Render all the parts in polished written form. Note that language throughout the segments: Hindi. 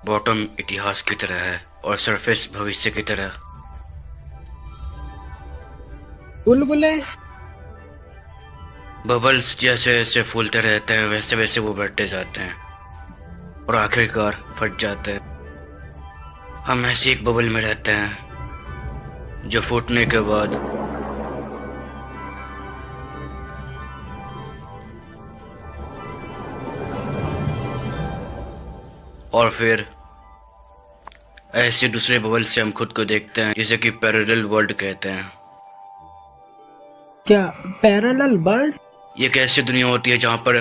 बॉटम इतिहास की तरह है और सरफेस भविष्य की तरह। बुलबुले। बबल्स जैसे जैसे फूलते रहते हैं वैसे वैसे वो बढ़ते जाते हैं और आखिरकार फट जाते हैं। हम ऐसी एक बबल में रहते हैं जो फूटने के बाद और फिर ऐसे दूसरे बबल से हम खुद को देखते हैं, जिसे कि पैरेलल वर्ल्ड कहते हैं। क्या पैरेलल वर्ल्ड? ये एक ऐसी दुनिया होती है जहाँ पर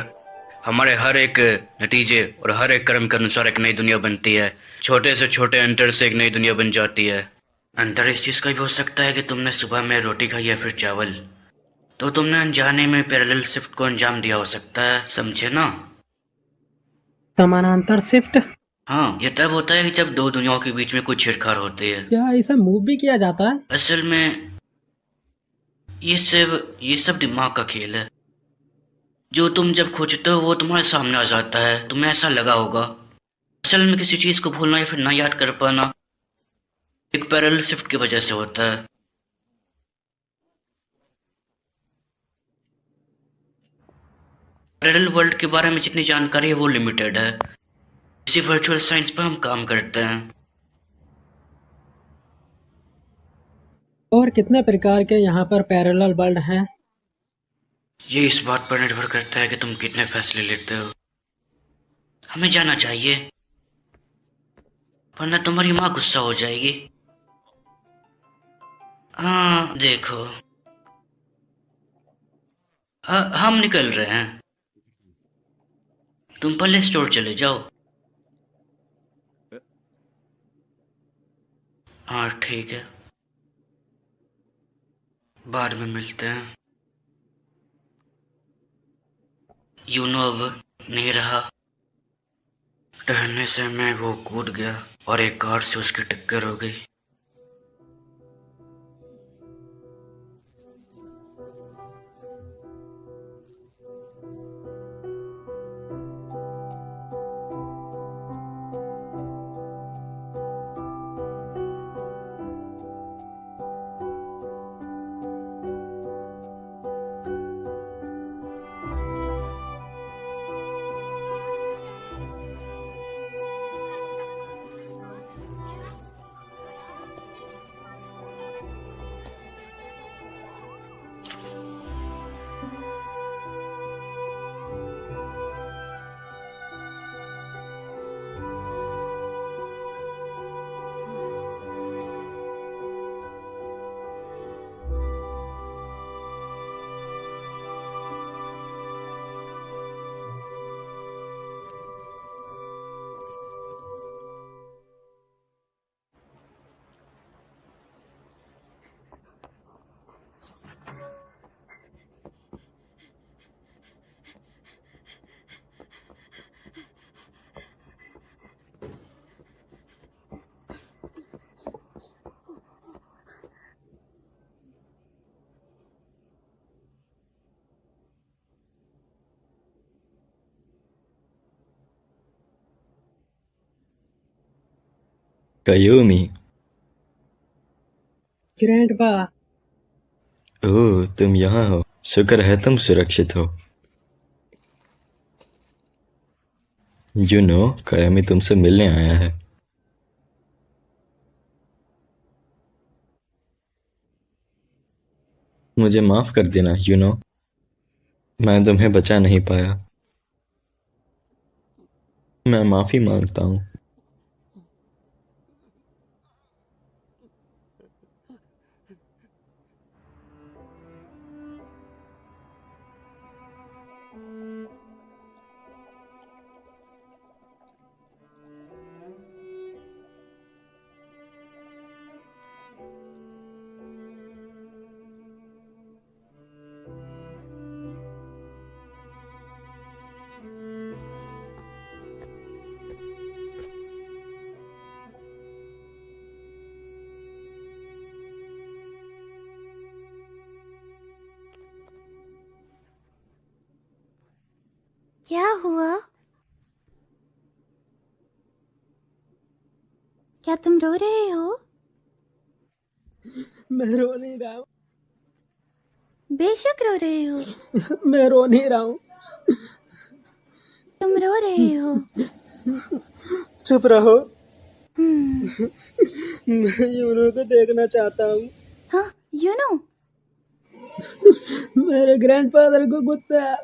हमारे हर एक नतीजे और हर एक कर्म के अनुसार एक नई दुनिया बनती है। छोटे से छोटे अंतर से एक नई दुनिया बन जाती है। अंतर इस चीज का भी हो सकता है कि तुमने सुबह में रोटी खाई या फिर चावल, तो तुमने अनजाने में पैरेलल शिफ्ट को अंजाम दिया हो सकता है, समझे ना? समानांतर शिफ्ट? हाँ, ये तब होता है कि जब दो दुनियाओं के बीच में कुछ छेड़छाड़ होती है। क्या इसे मूव भी किया जाता है? असल में ये सब दिमाग का खेल है। जो तुम जब खोजते हो वो तुम्हारे सामने आ जाता है। तुम्हें ऐसा लगा होगा। असल में किसी चीज को भूलना या फिर ना याद कर पाना एक पैरेलल शिफ्ट की वजह से होता है। पैरेलल वर्ल्ड के बारे में जितनी जानकारी है वो लिमिटेड है। इसी वर्चुअल साइंस पर हम काम करते हैं। और कितने प्रकार के यहाँ पर पैरेलल वर्ल्ड हैं? ये इस बात पर निर्भर करता है कि तुम कितने फैसले लेते हो। हमें जाना चाहिए, वरना तुम्हारी माँ गुस्सा हो जाएगी। हाँ देखो, हम निकल रहे हैं। तुम पहले स्टोर चले जाओ। हाँ ठीक है, बाद में मिलते हैं। यूनो अब नहीं रहा। टहलने से मैं वो कूद गया और एक कार से उसकी टक्कर हो गई। कयोमी। ग्रैंडपा। ओह, तुम यहाँ हो। शुक्र है तुम सुरक्षित हो। यूनो, कयोमी तुमसे मिलने आया है। मुझे माफ कर देना यूनो, मैं तुम्हें बचा नहीं पाया। मैं माफी मांगता हूँ। क्या हुआ? क्या तुम रो रहे हो? मैं रो नहीं रहा हूँ। बेशक रो रहे हो। मैं रो नहीं रहा हूँ। तुम रो रहे हो। चुप रहो। हम्म। मैं यूनो को देखना चाहता हूँ। हाँ, यू नो। मेरे ग्रैंडफादर को कुत्ता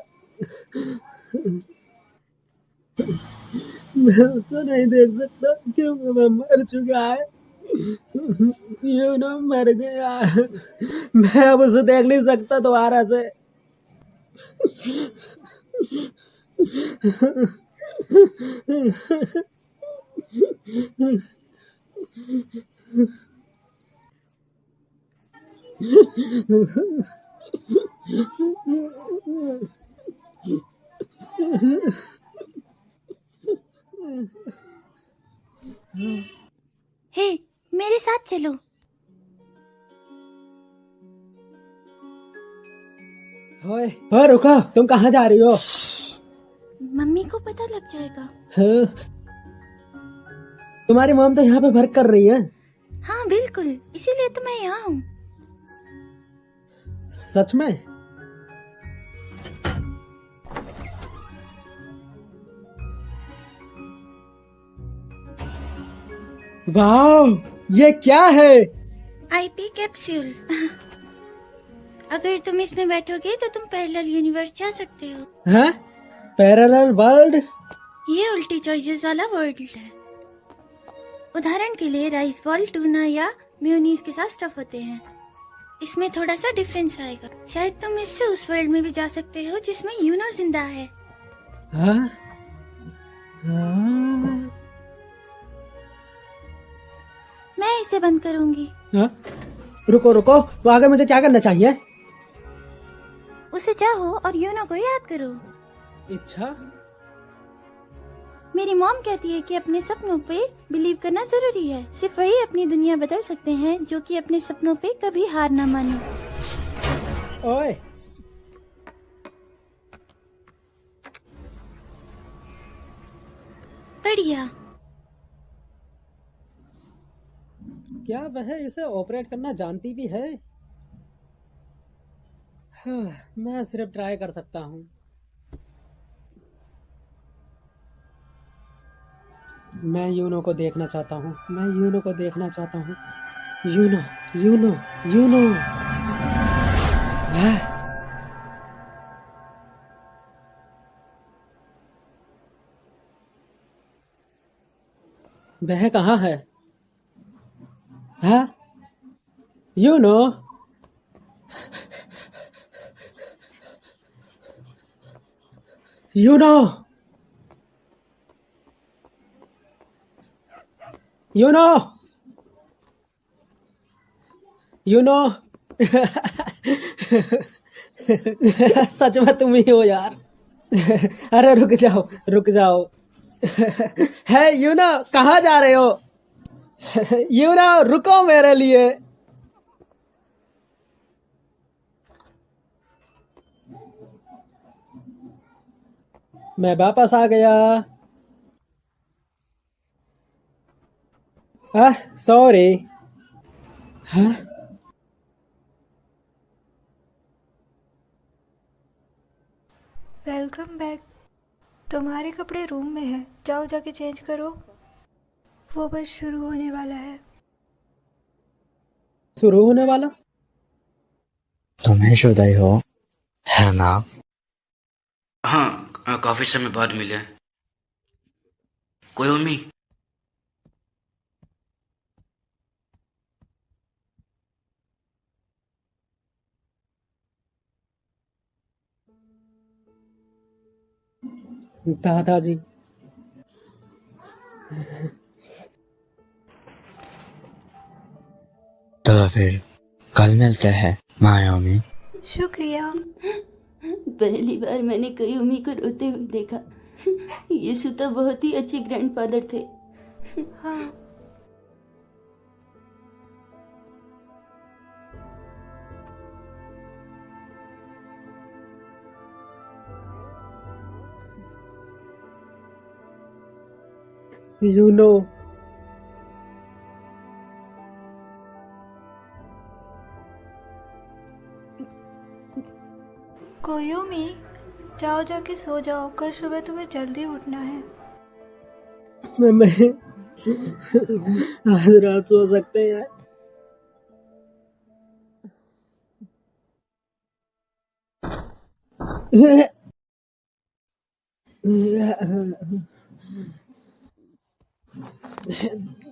मैं उसे नहीं देख सकता क्योंकि वह मर चुका है। यूनो मर गया है। मैं अब उसे देख नहीं सकता दोबारा से। हे, मेरे साथ चलो। ओए ओए रुको, तुम कहाँ जा रही हो? मम्मी को पता लग जाएगा। हाँ, तुम्हारी मॉम तो यहाँ पे वर्क कर रही है। हाँ बिल्कुल, इसीलिए तो मैं यहाँ हूँ। सच में? वाह, ये क्या है? IP capsule. अगर तुम इसमें बैठोगे तो तुम पैरेलल यूनिवर्स जा सकते हो। हैं? Parallel world? ये उल्टी चॉइसेस वाला वर्ल्ड है। उदाहरण के लिए राइस बॉल टूना या मेयोनीज के साथ स्टफ होते हैं। इसमें थोड़ा सा डिफरेंस आएगा। शायद तुम इससे उस वर्ल्ड में भी जा सकते हो जिसमें यूनो जिंदा है। हाँ? हाँ? मैं इसे बंद करूंगी। हाँ? रुको रुको, तो आगे मुझे क्या करना चाहिए? उसे चाहो और यूनो को याद करो। इच्छा? मेरी मॉम कहती है कि अपने सपनों पे बिलीव करना जरूरी है। सिर्फ वही अपनी दुनिया बदल सकते हैं जो कि अपने सपनों पे कभी हार ना माने। ओए, बढ़िया। क्या वह इसे ऑपरेट करना जानती भी है? हाँ, मैं सिर्फ ट्राई कर सकता हूँ। मैं यूनो को देखना चाहता हूँ। मैं यूनो को देखना चाहता हूँ। Uno, Uno, Uno. हाँ? वह कहाँ है? हाँ? यूनो? यूनो? यूनो? यूनो? सच में तुम ही हो यार। अरे रुक जाओ, रुक जाओ। है यूनो, कहाँ जा रहे हो? यूनो रुको मेरे लिए। मैं वापस आ गया। सॉरी। हाँ? Welcome back. तुम्हारे कपड़े रूम में है, जाओ जाके चेंज करो। वो बस शुरू होने वाला है। शुरू होने वाला? तुम्हें शुदाई हो है ना? हाँ, काफी समय बाद मिले। कोई उम्मीद? दादाजी। तो फिर कल मिलते हैं मायामी। शुक्रिया। पहली बार मैंने कयूमी को रोते हुए देखा। यीशु तो बहुत ही अच्छे ग्रैंडफादर थे। हाँ, यूनो, यूमी, जाओ जाके सो जाओ, कल सुबह तुम्हें जल्दी उठना है। मैं आज रात सो सकते हैं?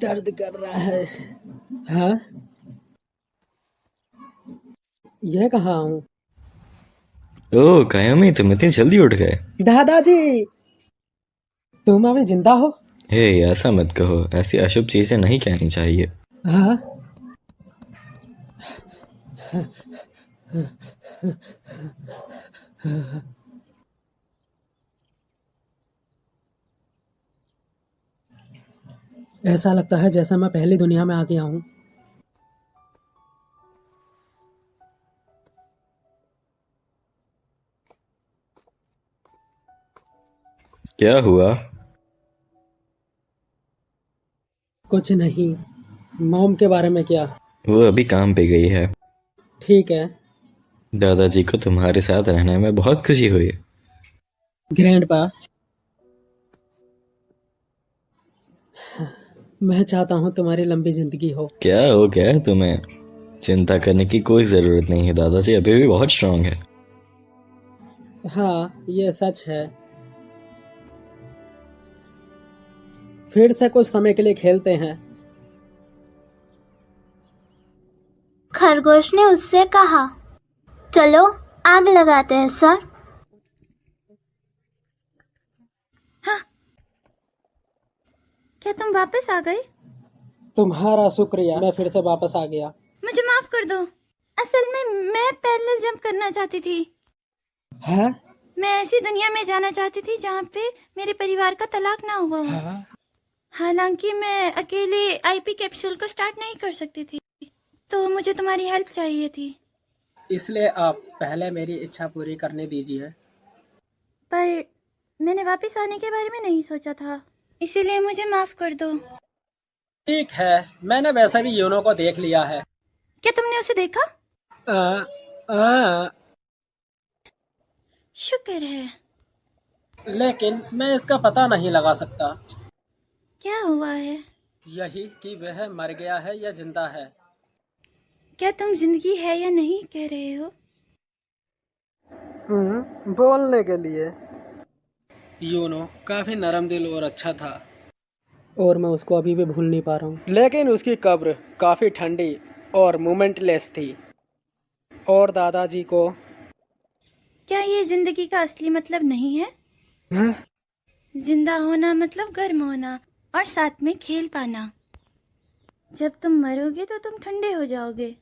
दर्द कर रहा है। हाँ, यह कहाँ हूँ? ओह कायामी, तुम इतनी जल्दी उठ गए। दादाजी, तुम अभी जिंदा हो? हे, ऐसा मत कहो, ऐसी अशुभ चीजें नहीं कहनी चाहिए। हाँ, ऐसा लगता है जैसे मैं पहली दुनिया में आ गया हूँ। क्या हुआ? कुछ नहीं। मॉम के बारे में क्या? वो अभी काम पे गई है। ठीक है। दादाजी को तुम्हारे साथ रहने में बहुत खुशी हुई। ग्रैंडपा, मैं चाहता हूँ तुम्हारी लंबी जिंदगी हो। क्या हो गया तुम्हें? चिंता करने की कोई जरूरत नहीं है, दादाजी अभी भी बहुत स्ट्रांग है। हाँ, ये सच है। फिर से कुछ समय के लिए खेलते हैं। खरगोश ने उससे कहा, चलो आग लगाते हैं सर। क्या तुम वापस आ गए? तुम्हारा शुक्रिया, मैं फिर से वापस आ गया। मुझे माफ कर दो। असल में मैं पैरेलल जंप करना चाहती थी। है? मैं ऐसी दुनिया में जाना चाहती थी जहाँ पे मेरे परिवार का तलाक ना हुआ हो। हाँ? हालांकि मैं अकेले आईपी कैप्सूल को स्टार्ट नहीं कर सकती थी, तो मुझे तुम्हारी हेल्प चाहिए थी। इसलिए आप पहले मेरी इच्छा पूरी करने दीजिए। पर मैंने वापस आने के बारे में नहीं सोचा था, इसीलिए मुझे माफ कर दो। ठीक है, मैंने वैसे भी यूनो को देख लिया है। क्या तुमने उसे देखा? शुक्र है। लेकिन मैं इसका पता नहीं लगा सकता। क्या हुआ है? यही कि वह मर गया है या जिंदा है। क्या तुम जिंदगी है या नहीं कह रहे हो? बोलने के लिए। यूनो काफी नरम दिल और अच्छा था, और मैं उसको अभी भी भूल नहीं पा रहा हूँ। लेकिन उसकी कब्र काफी ठंडी और मोमेंटलेस थी। और दादाजी को। क्या ये जिंदगी का असली मतलब नहीं है? हाँ? जिंदा होना मतलब गर्म होना और साथ में खेल पाना। जब तुम मरोगे तो तुम ठंडे हो जाओगे।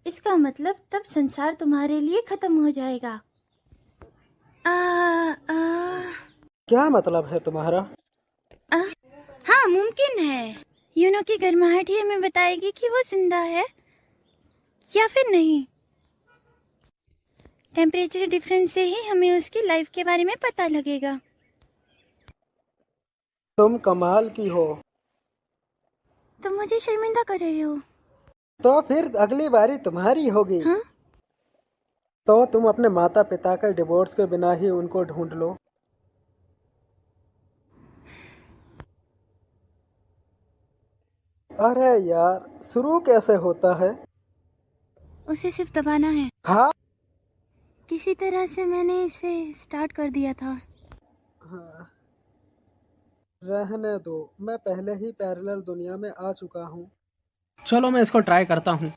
इसका मतलब तब संसार तुम्हारे लिए खत्म हो जाएगा। क्या मतलब है तुम्हारा? हाँ, मुमकिन है। यूनो की गर्माहट ही हमें बताएगी कि वो जिंदा है या फिर नहीं। टेम्परेचर डिफरेंस से ही हमें उसकी लाइफ के बारे में पता लगेगा। तुम कमाल की हो। तुम मुझे शर्मिंदा कर रहे हो। तो फिर अगली बारी तुम्हारी होगी। हाँ? तो तुम अपने माता पिता के डिवोर्स के बिना ही उनको ढूंढ लो। अरे यार, शुरू कैसे होता है? उसे सिर्फ दबाना है। हाँ? किसी तरह से मैंने इसे स्टार्ट कर दिया था। हाँ, रहने दो, मैं पहले ही पैरेलल दुनिया में आ चुका हूँ। चलो मैं इसको ट्राई करता हूँ।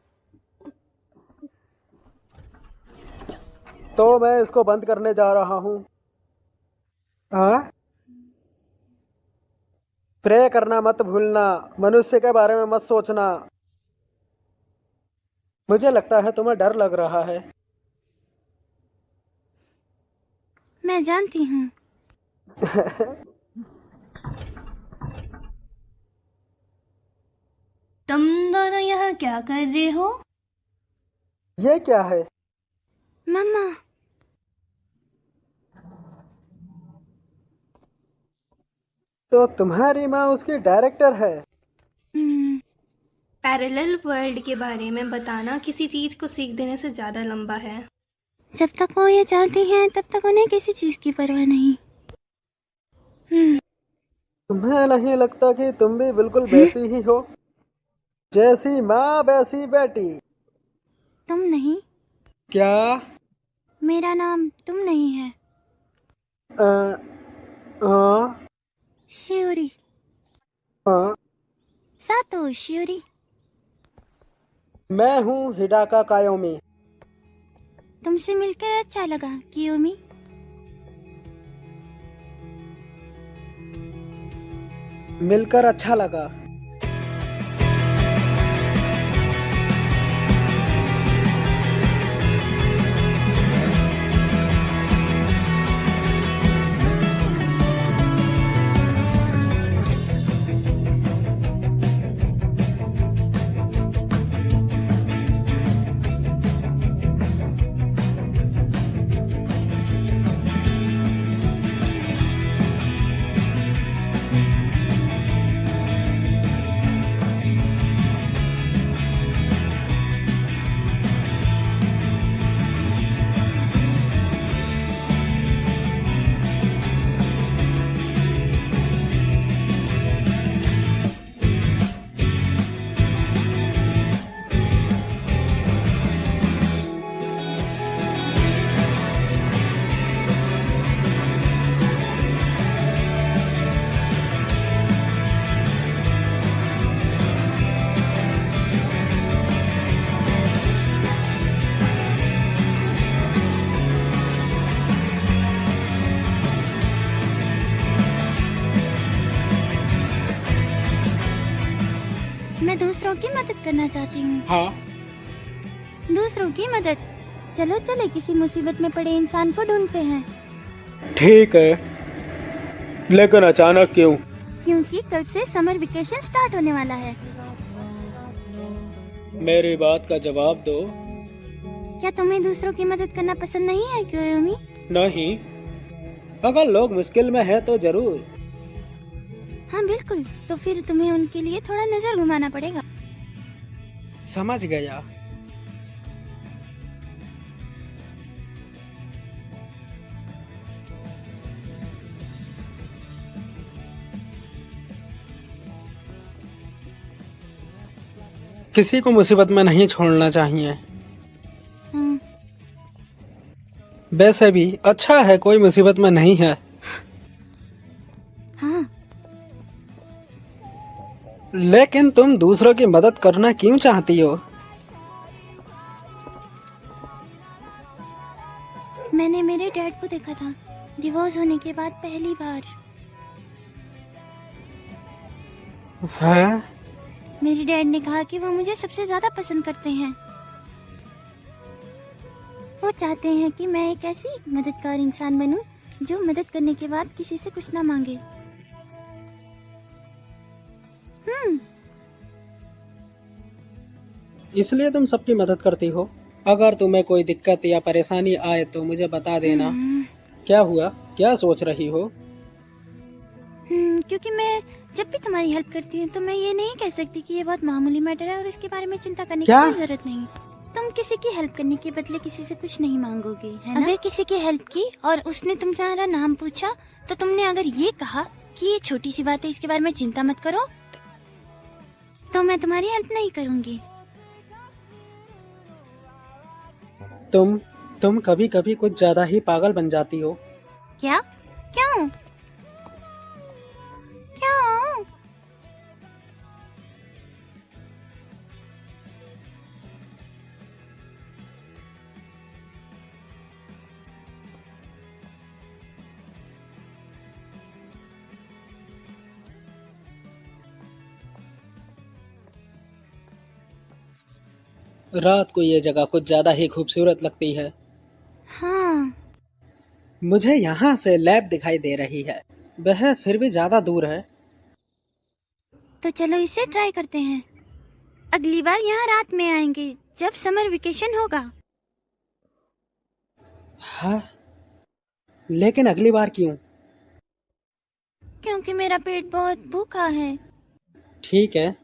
तो मैं इसको बंद करने जा रहा हूँ। हाँ? प्रे करना मत भूलना, मनुष्य के बारे में मत सोचना। मुझे लगता है तुम्हें डर लग रहा है। मैं जानती हूँ। तुम दोनों यहाँ क्या कर रहे हो? ये क्या है? मम्मा, तो तुम्हारी माँ उसकी डायरेक्टर है? पैरेलल वर्ल्ड के बारे में बताना किसी चीज को सीख देने से ज्यादा लंबा है। जब तक वो ये चाहती हैं तब तक उन्हें किसी चीज की परवाह नहीं। तुम्हें नहीं लगता कि तुम भी बिल्कुल वैसी ही हो? जैसी माँ वैसी बेटी। तुम नहीं। क्या? मेरा नाम तुम नहीं है, हाँ शियोरी। हाँ, सातो शियोरी। मैं हूँ हिडाका कायोमी। तुमसे मिलकर अच्छा लगा कियोमी। मिलकर अच्छा लगा। मैं दूसरों की मदद करना चाहती हूँ। हाँ, दूसरों की मदद। चलो चले किसी मुसीबत में पड़े इंसान को ढूंढते हैं। ठीक है, लेकिन अचानक क्यों? क्योंकि कल से समर वेकेशन स्टार्ट होने वाला है। मेरी बात का जवाब दो। क्या तुम्हें दूसरों की मदद करना पसंद नहीं है कियोमी? नहीं, अगर लोग मुश्किल में हैं तो जरूर। हाँ बिल्कुल, तो फिर तुम्हें उनके लिए थोड़ा नजर घुमाना पड़ेगा। समझ गया। किसी को मुसीबत में नहीं छोड़ना चाहिए। हाँ, वैसे भी अच्छा है कोई मुसीबत में नहीं है। हाँ। लेकिन तुम दूसरों की मदद करना क्यों चाहती हो? मैंने मेरे डैड को देखा था डिवोर्स होने के बाद पहली बार। है? मेरे डैड ने कहा कि वो मुझे सबसे ज्यादा पसंद करते हैं। वो चाहते हैं कि मैं एक ऐसी मददगार इंसान बनूं जो मदद करने के बाद किसी से कुछ ना मांगे। इसलिए तुम सबकी मदद करती हो? अगर तुम्हें कोई दिक्कत या परेशानी आए तो मुझे बता देना। क्या हुआ? क्या सोच रही हो? क्योंकि मैं जब भी तुम्हारी हेल्प करती हूँ तो मैं ये नहीं कह सकती कि ये बहुत मामूली मैटर है और इसके बारे में चिंता करने की क्या? कोई जरूरत नहीं। तुम किसी की हेल्प करने के बदले किसी से कुछ नहीं मांगोगे, है ना? अगर किसी की हेल्प की और उसने तुम्हारा नाम पूछा तो तुमने अगर ये कहा कि ये छोटी सी बात है, इसके बारे में चिंता मत करो, तो मैं तुम्हारी हेल्प नहीं करूंगी। तुम कभी कभी कुछ ज्यादा ही पागल बन जाती हो। क्या? क्यों? क्यों? रात को ये जगह कुछ ज्यादा ही खूबसूरत लगती है। हाँ, मुझे यहाँ से लैब दिखाई दे रही है, वह फिर भी ज्यादा दूर है। तो चलो इसे ट्राई करते हैं। अगली बार यहाँ रात में आएंगे जब समर वेकेशन होगा। हाँ, लेकिन अगली बार क्यों? क्योंकि मेरा पेट बहुत भूखा है। ठीक है।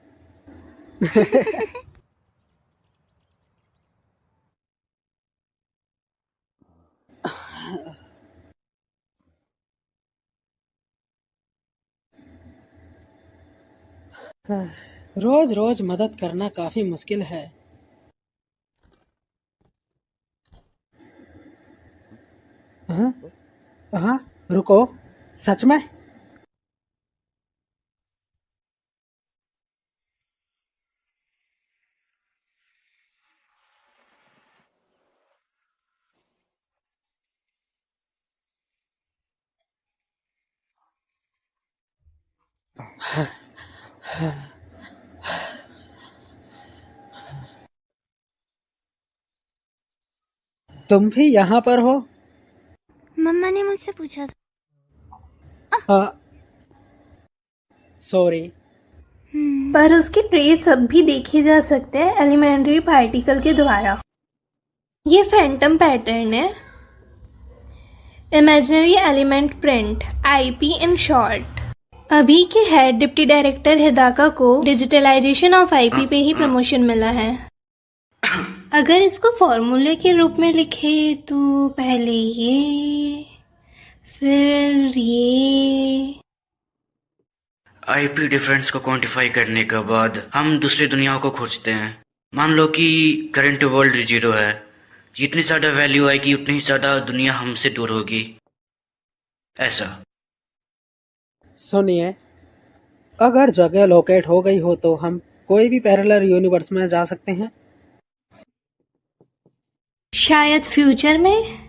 रोज रोज मदद करना काफी मुश्किल है। हाँ हाँ, रुको, सच में? तुम भी यहाँ पर हो? मम्मा ने मुझसे पूछा था। हाँ, सॉरी। पर उसके ट्रेस अब भी देखे जा सकते हैं एलिमेंट्री पार्टिकल के द्वारा। ये फैंटम पैटर्न है, imaginary element print, IP in short. अभी के हेड डिप्टी डायरेक्टर हिदाका को डिजिटलाइजेशन ऑफ आईपी पे ही प्रमोशन मिला है। अगर इसको फॉर्मूले के रूप में लिखे तो पहले ये, फिर ये। आईपी डिफरेंस को क्वांटिफाई करने के बाद हम दूसरी दुनियाओं को खोजते हैं। मान लो कि करंट वर्ल्ड 0 है, जितनी ज्यादा वैल्यू आएगी उतनी ही ज्यादा दुनिया हमसे दूर होगी, ऐसा। सुनिए, अगर जगह लोकेट हो गई हो तो हम कोई भी पैरेलल यूनिवर्स में जा सकते हैं। शायद फ्यूचर में।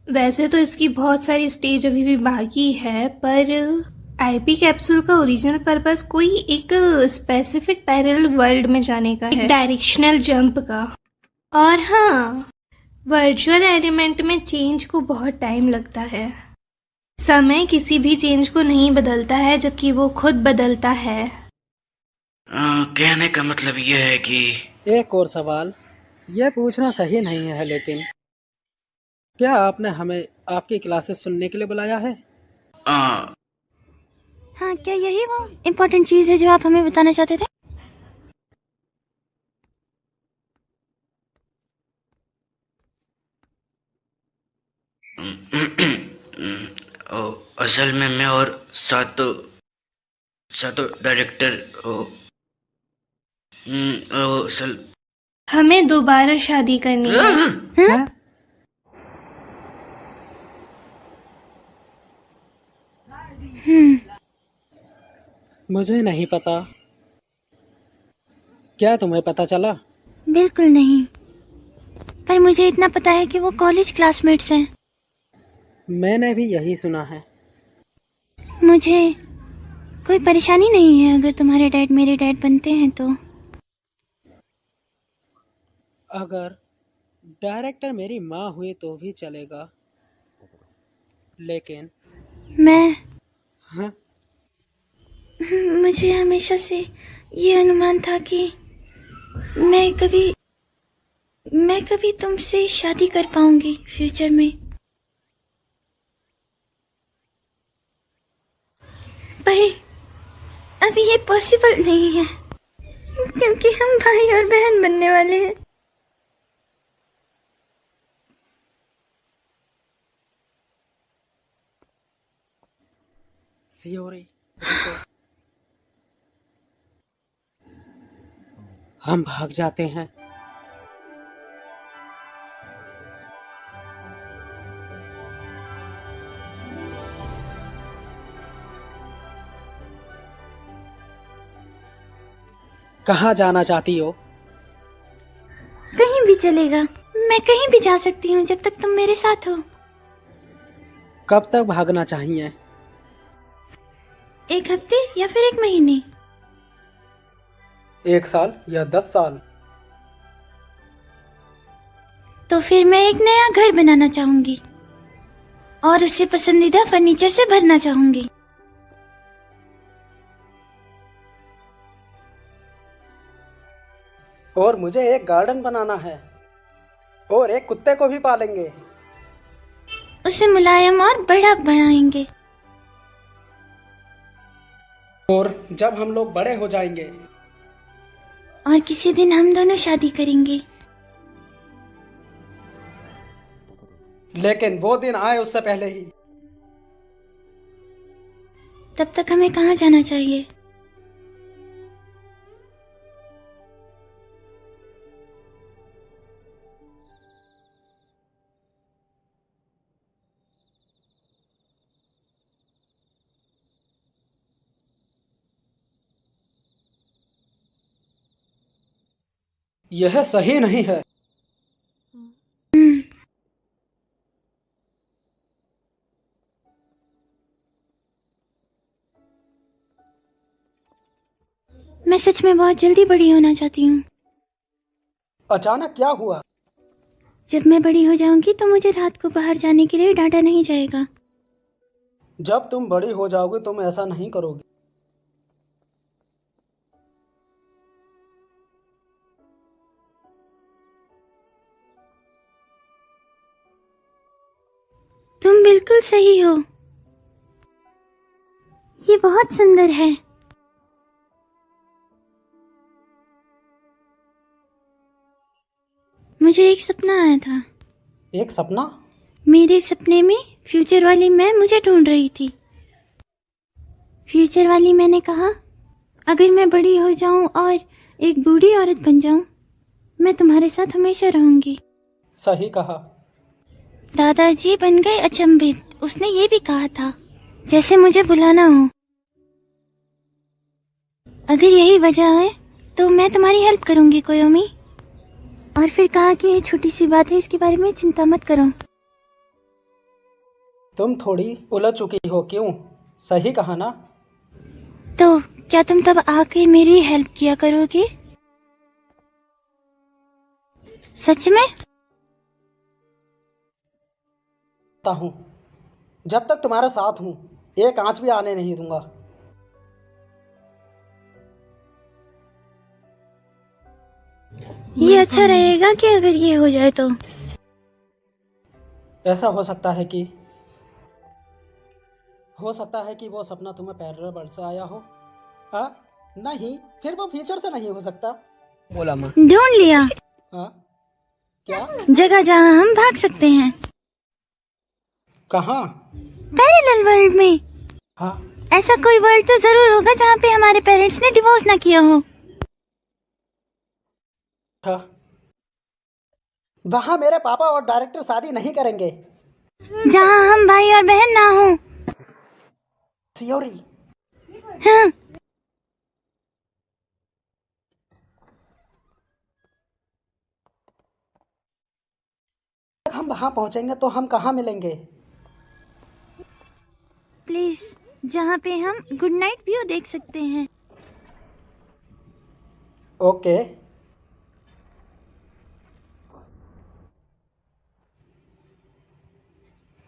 वैसे तो इसकी बहुत सारी स्टेज अभी भी बाकी है, पर आईपी कैप्सूल का ओरिजिनल पर्पस कोई एक स्पेसिफिक पैरेलल वर्ल्ड में जाने का है, डायरेक्शनल जंप का। और हाँ, वर्चुअल एलिमेंट में चेंज को बहुत टाइम लगता है। समय किसी भी चेंज को नहीं बदलता है, जबकि वो खुद बदलता है। कहने का मतलब यह है कि एक और सवाल, यह पूछना सही नहीं है, लेकिन क्या आपने हमें आपकी क्लासेस सुनने के लिए बुलाया है? हाँ, क्या यही वो इम्पोर्टेंट चीज है जो आप हमें बताना चाहते थे? असल में मैं और सातो डायरेक्टर असल हमें दोबारा शादी करनी है। हैं? मुझे नहीं पता। क्या तुम्हें पता चला? बिल्कुल नहीं, पर मुझे इतना पता है कि वो कॉलेज क्लासमेट्स हैं। मैंने भी यही सुना है। मुझे कोई परेशानी नहीं है अगर तुम्हारे डैड मेरे डैड बनते हैं तो। अगर डायरेक्टर मेरी माँ हुई तो भी चलेगा, लेकिन मैं हाँ, मुझे हमेशा से ये अनुमान था कि मैं कभी तुमसे शादी कर पाऊंगी फ्यूचर में, पर अभी ये पॉसिबल नहीं है क्योंकि हम भाई और बहन बनने वाले हैं। सियोरी, रुको। हम भाग जाते हैं। कहाँ जाना चाहती हो? कहीं भी चलेगा, मैं कहीं भी जा सकती हूँ जब तक तुम मेरे साथ हो। कब तक भागना चाहिए? 1 हफ्ते या फिर 1 महीने? 1 साल या 10 साल? तो फिर मैं एक नया घर बनाना चाहूंगी और उसे पसंदीदा फर्नीचर से भरना चाहूंगी। और मुझे एक गार्डन बनाना है और एक कुत्ते को भी पालेंगे। उसे मुलायम और बड़ा बनाएंगे। और जब हम लोग बड़े हो जाएंगे और किसी दिन हम दोनों शादी करेंगे। लेकिन वो दिन आए उससे पहले ही। तब तक हमें कहाँ जाना चाहिए? यह सही नहीं है। मैं सच में बहुत जल्दी बड़ी होना चाहती हूँ। अचानक क्या हुआ? जब मैं बड़ी हो जाऊंगी तो मुझे रात को बाहर जाने के लिए डांटा नहीं जाएगा। जब तुम बड़ी हो जाओगे तुम ऐसा नहीं करोगी। तुम बिल्कुल सही हो। ये बहुत सुंदर है। मुझे एक सपना आया था। एक सपना? मेरे सपने में फ्यूचर वाली मैं मुझे ढूंढ रही थी। फ्यूचर वाली मैंने कहा, अगर मैं बड़ी हो जाऊं और एक बूढ़ी औरत बन जाऊं, मैं तुम्हारे साथ हमेशा रहूंगी। सही कहा। दादाजी बन गए अचंभित। उसने ये भी कहा था जैसे मुझे बुलाना हो। अगर यही वजह है तो मैं तुम्हारी हेल्प करूंगी कोयोमी। और फिर कहा कि ये छोटी सी बात है, इसके बारे में चिंता मत करो। तुम थोड़ी उलझ चुकी हो, क्यों? सही कहा ना? तो क्या तुम तब आके मेरी हेल्प किया करोगे? सच में? हूँ जब तक तुम्हारे साथ हूँ एक आंच भी आने नहीं दूंगा। ये अच्छा रहेगा कि अगर ये हो जाए तो। ऐसा हो सकता है कि वो सपना तुम्हें पैरेलल वर्ल्ड से आया हो। हाँ? नहीं, फिर वो फ्यूचर से नहीं हो सकता। बोला माँ। ढूंढ लिया। हाँ? क्या? जगह जहाँ हम भाग सकते हैं। कहाँ? पैरेलल वर्ल्ड में। हाँ? ऐसा कोई वर्ल्ड तो जरूर होगा जहाँ पे हमारे पेरेंट्स ने डिवोर्स ना किया हो। हाँ। वहाँ मेरे पापा और डायरेक्टर शादी नहीं करेंगे। जहाँ हम भाई और बहन ना हो। सियोरी। हाँ। हम वहाँ पहुँचेंगे तो हम कहाँ मिलेंगे? प्लीज, जहाँ पे हम गुड नाइट व्यू देख सकते हैं। ओके।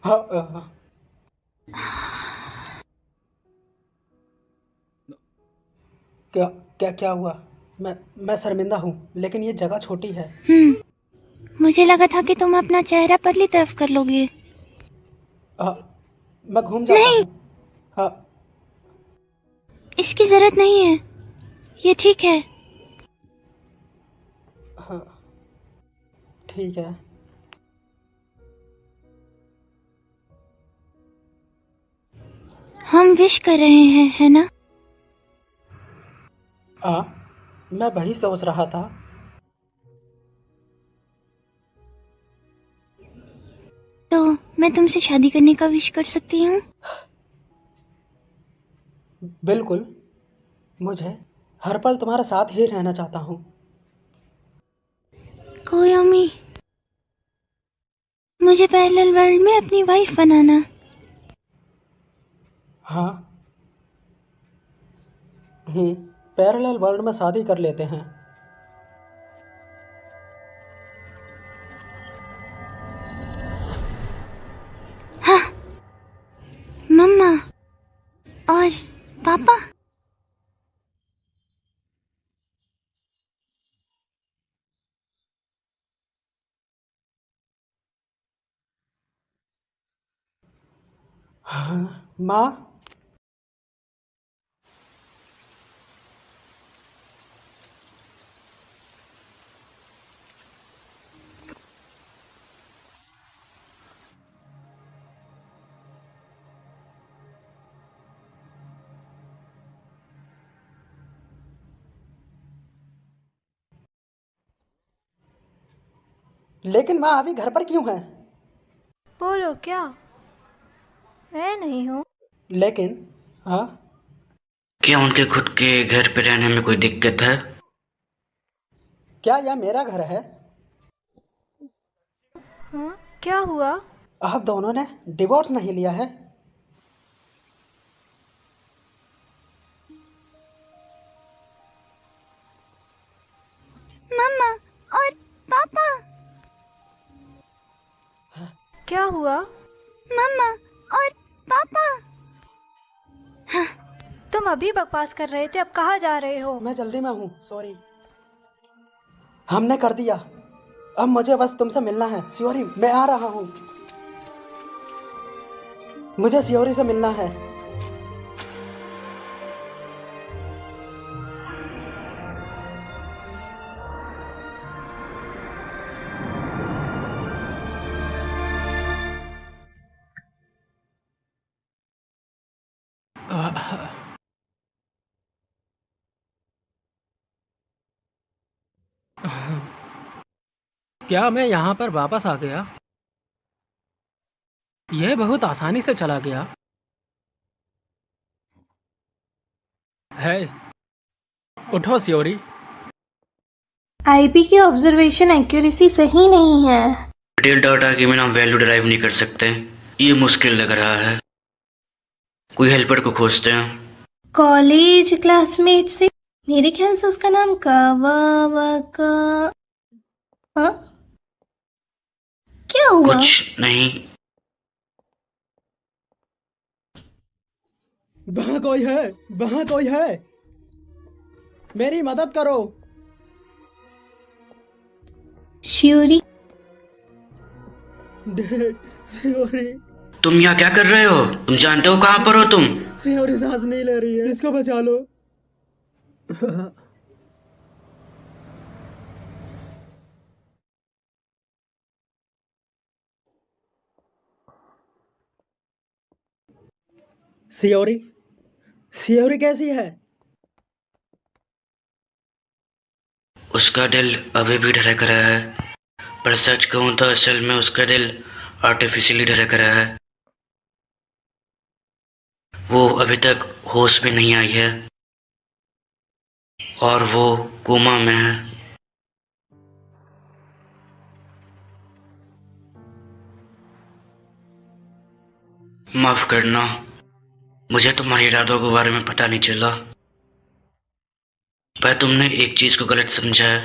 हाँ, क्या क्या क्या हुआ? मैं शर्मिंदा हूँ, लेकिन ये जगह छोटी है। मुझे लगा था कि तुम अपना चेहरा परली तरफ कर लोगे। मैं घूम जाता नहीं। हूँ। हाँ। इसकी जरूरत नहीं है, ये ठीक है। हाँ, ठीक है। हम विश कर रहे हैं, है ना? मैं वही सोच रहा था। तो मैं तुमसे शादी करने का विश कर सकती हूँ? बिल्कुल। मुझे हर पल तुम्हारे साथ ही रहना चाहता हूँ। कोयोमी, मुझे पैरेलल वर्ल्ड में अपनी वाइफ बनाना। हाँ। पैरेलल वर्ल्ड में शादी कर लेते हैं। हाँ। मम्मा और पापा। हाँ, माँ। लेकिन माँ अभी घर पर क्यों है? बोलो क्या? मैं नहीं हूँ। लेकिन हाँ, क्या उनके खुद के घर पे रहने में कोई दिक्कत है? क्या यह मेरा घर है? हाँ, क्या हुआ? आप दोनों ने डिवोर्स नहीं लिया है? मम्मा और पापा। क्या हुआ? मम्मा और पापा। तुम अभी बकवास कर रहे थे, अब कहाँ जा रहे हो? मैं जल्दी में हूँ, सॉरी। हमने कर दिया। अब मुझे बस तुमसे मिलना है। सियोरी, मैं आ रहा हूँ। मुझे सियोरी से मिलना है। क्या मैं यहाँ पर वापस आ गया? यह बहुत आसानी से चला गया है। उठो सियोरी। आईपी की ऑब्जर्वेशन एक्यूरेसी सही नहीं है। डिटेल डाटा की बिना वैल्यू डिराइव नहीं कर सकते। ये मुश्किल लग रहा है। कोई हेल्पर को खोजते हैं। कॉलेज क्लासमेट से मेरे ख्याल से उसका नाम का हाँ? क्या हुआ? कुछ नहीं। वहाँ कोई है, वहाँ कोई है। मेरी मदद करो। श्योरी। डैड, सियोरी। तुम यहाँ क्या कर रहे हो? तुम जानते हो कहाँ पर हो तुम? सियोरी सांस नहीं ले रही है, इसको बचा लो। सियोरी, सियोरी कैसी है? उसका दिल अभी भी धड़क रहा है, पर सच कहूं तो असल में उसका दिल आर्टिफिशियली धड़क रहा है। वो अभी तक होश में नहीं आई है और वो कोमा में है। माफ करना, मुझे तुम्हारे इरादों के बारे में पता नहीं चला। पर तुमने एक चीज को गलत समझा है।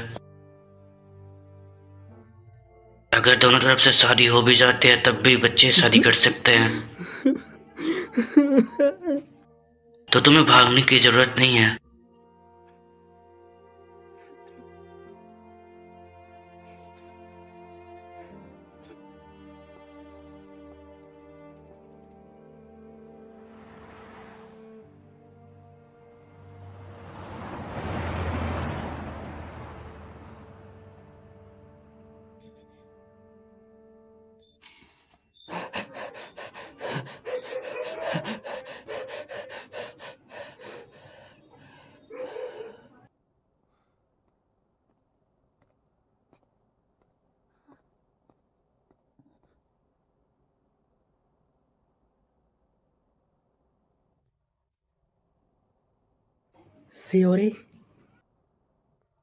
अगर दोनों तरफ से शादी हो भी जाती है तब भी बच्चे शादी कर सकते हैं। तो तुम्हें भागने की जरूरत नहीं है। सियोरी,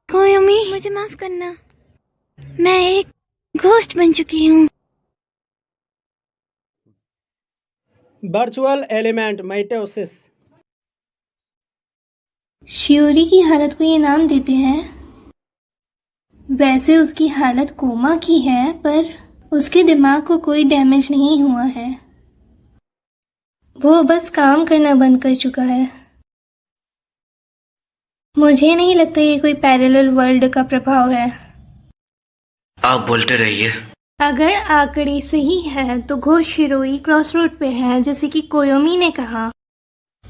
कोयोमी, मुझे माफ करना। मैं एक घोस्ट बन चुकी हूँ। Virtual element mitosis. श्योरी की हालत को ये नाम देते हैं। वैसे उसकी हालत कोमा की है, पर उसके दिमाग को कोई डैमेज नहीं हुआ है। वो बस काम करना बंद कर चुका है। मुझे नहीं लगता ये कोई पैरेलल वर्ल्ड का प्रभाव है। आप बोलते रहिए। अगर आंकड़े सही है तो घोष शिरोई क्रॉस रोड पे है, जैसे कि कोयोमी ने कहा।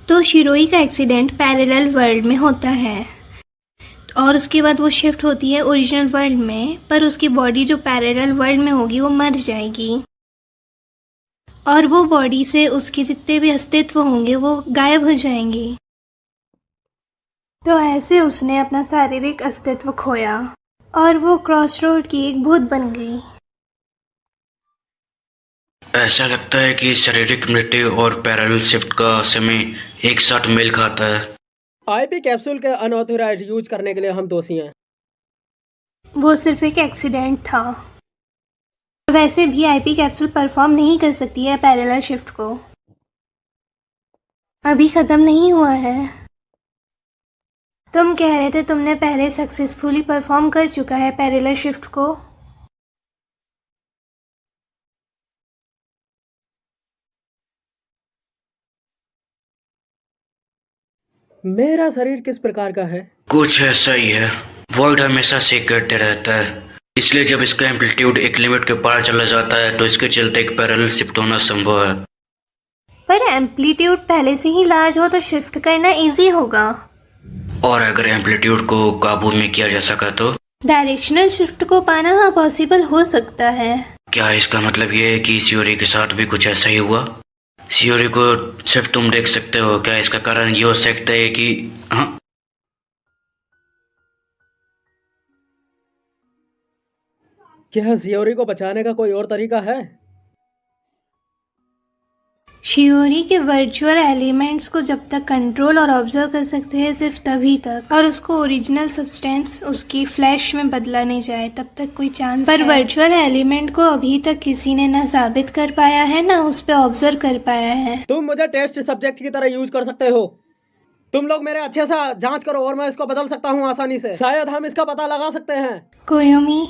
तो शिरोई का एक्सीडेंट पैरेलल वर्ल्ड में होता है और उसके बाद वो शिफ्ट होती है ओरिजिनल वर्ल्ड में, पर उसकी बॉडी जो पैरेलल वर्ल्ड में होगी वो मर जाएगी और वो बॉडी से उसके जितने भी अस्तित्व होंगे वो गायब हो जाएंगे। तो ऐसे उसने अपना शारीरिक अस्तित्व खोया और वो क्रॉस रोड की एक भूत बन गई। ऐसा लगता है कि शारीरिक मृत्यु और पैरेलल शिफ्ट का समय एक साथ मेल खाता है। आईपी कैप्सूल के अनऑथोराइज्ड यूज करने के लिए हम दोषी हैं। वो सिर्फ एक एक्सीडेंट था। वैसे भी आईपी कैप्सूल परफॉर्म नहीं कर सकती है पैरेलल शिफ्ट को। अभी खत्म नहीं हुआ है। तुम कह रहे थे तुमने पहले सक्सेसफुली परफॉर्म कर चुका है पैरेलल शिफ्ट को। मेरा शरीर किस प्रकार का है? कुछ ऐसा ही है। वर्ल्ड हमेशा शेक करते रहता है, इसलिए जब इसका एम्पलीट्यूड एक लिमिट के पार चला जाता है तो इसके चलते एक पैरेलल शिफ्ट होना संभव है। पर एम्पलीट्यूड पहले से ही लार्ज हो तो शिफ्ट करना इजी होगा। और अगर एम्पलीट्यूड को काबू में किया जा सका तो डायरेक्शनल शिफ्ट को पाना हाँ पॉसिबल हो सकता है। क्या इसका मतलब ये है कि सियोरी के साथ भी कुछ ऐसा ही हुआ? सियोरी को सिर्फ तुम देख सकते हो, क्या इसका कारण ये हो सकता है कि हाँ? क्या सियोरी को बचाने का कोई और तरीका है? शियोरी के वर्चुअल एलिमेंट्स को जब तक कंट्रोल और ऑब्जर्व कर सकते हैं सिर्फ तभी तक, और उसको ओरिजिनल सब्सटेंस उसकी फ्लैश में बदला नहीं जाए तब तक कोई चांस पर वर्चुअल एलिमेंट को अभी तक किसी ने ना साबित कर पाया है ना उस पे ऑब्जर्व कर पाया है। तुम मुझे टेस्ट सब्जेक्ट की तरह यूज कर सकते हो। तुम लोग मेरे अच्छे से जांच करो और मैं इसको बदल सकता हूँ आसानी से। शायद हम इसका पता लगा सकते हैं। कोयोमी,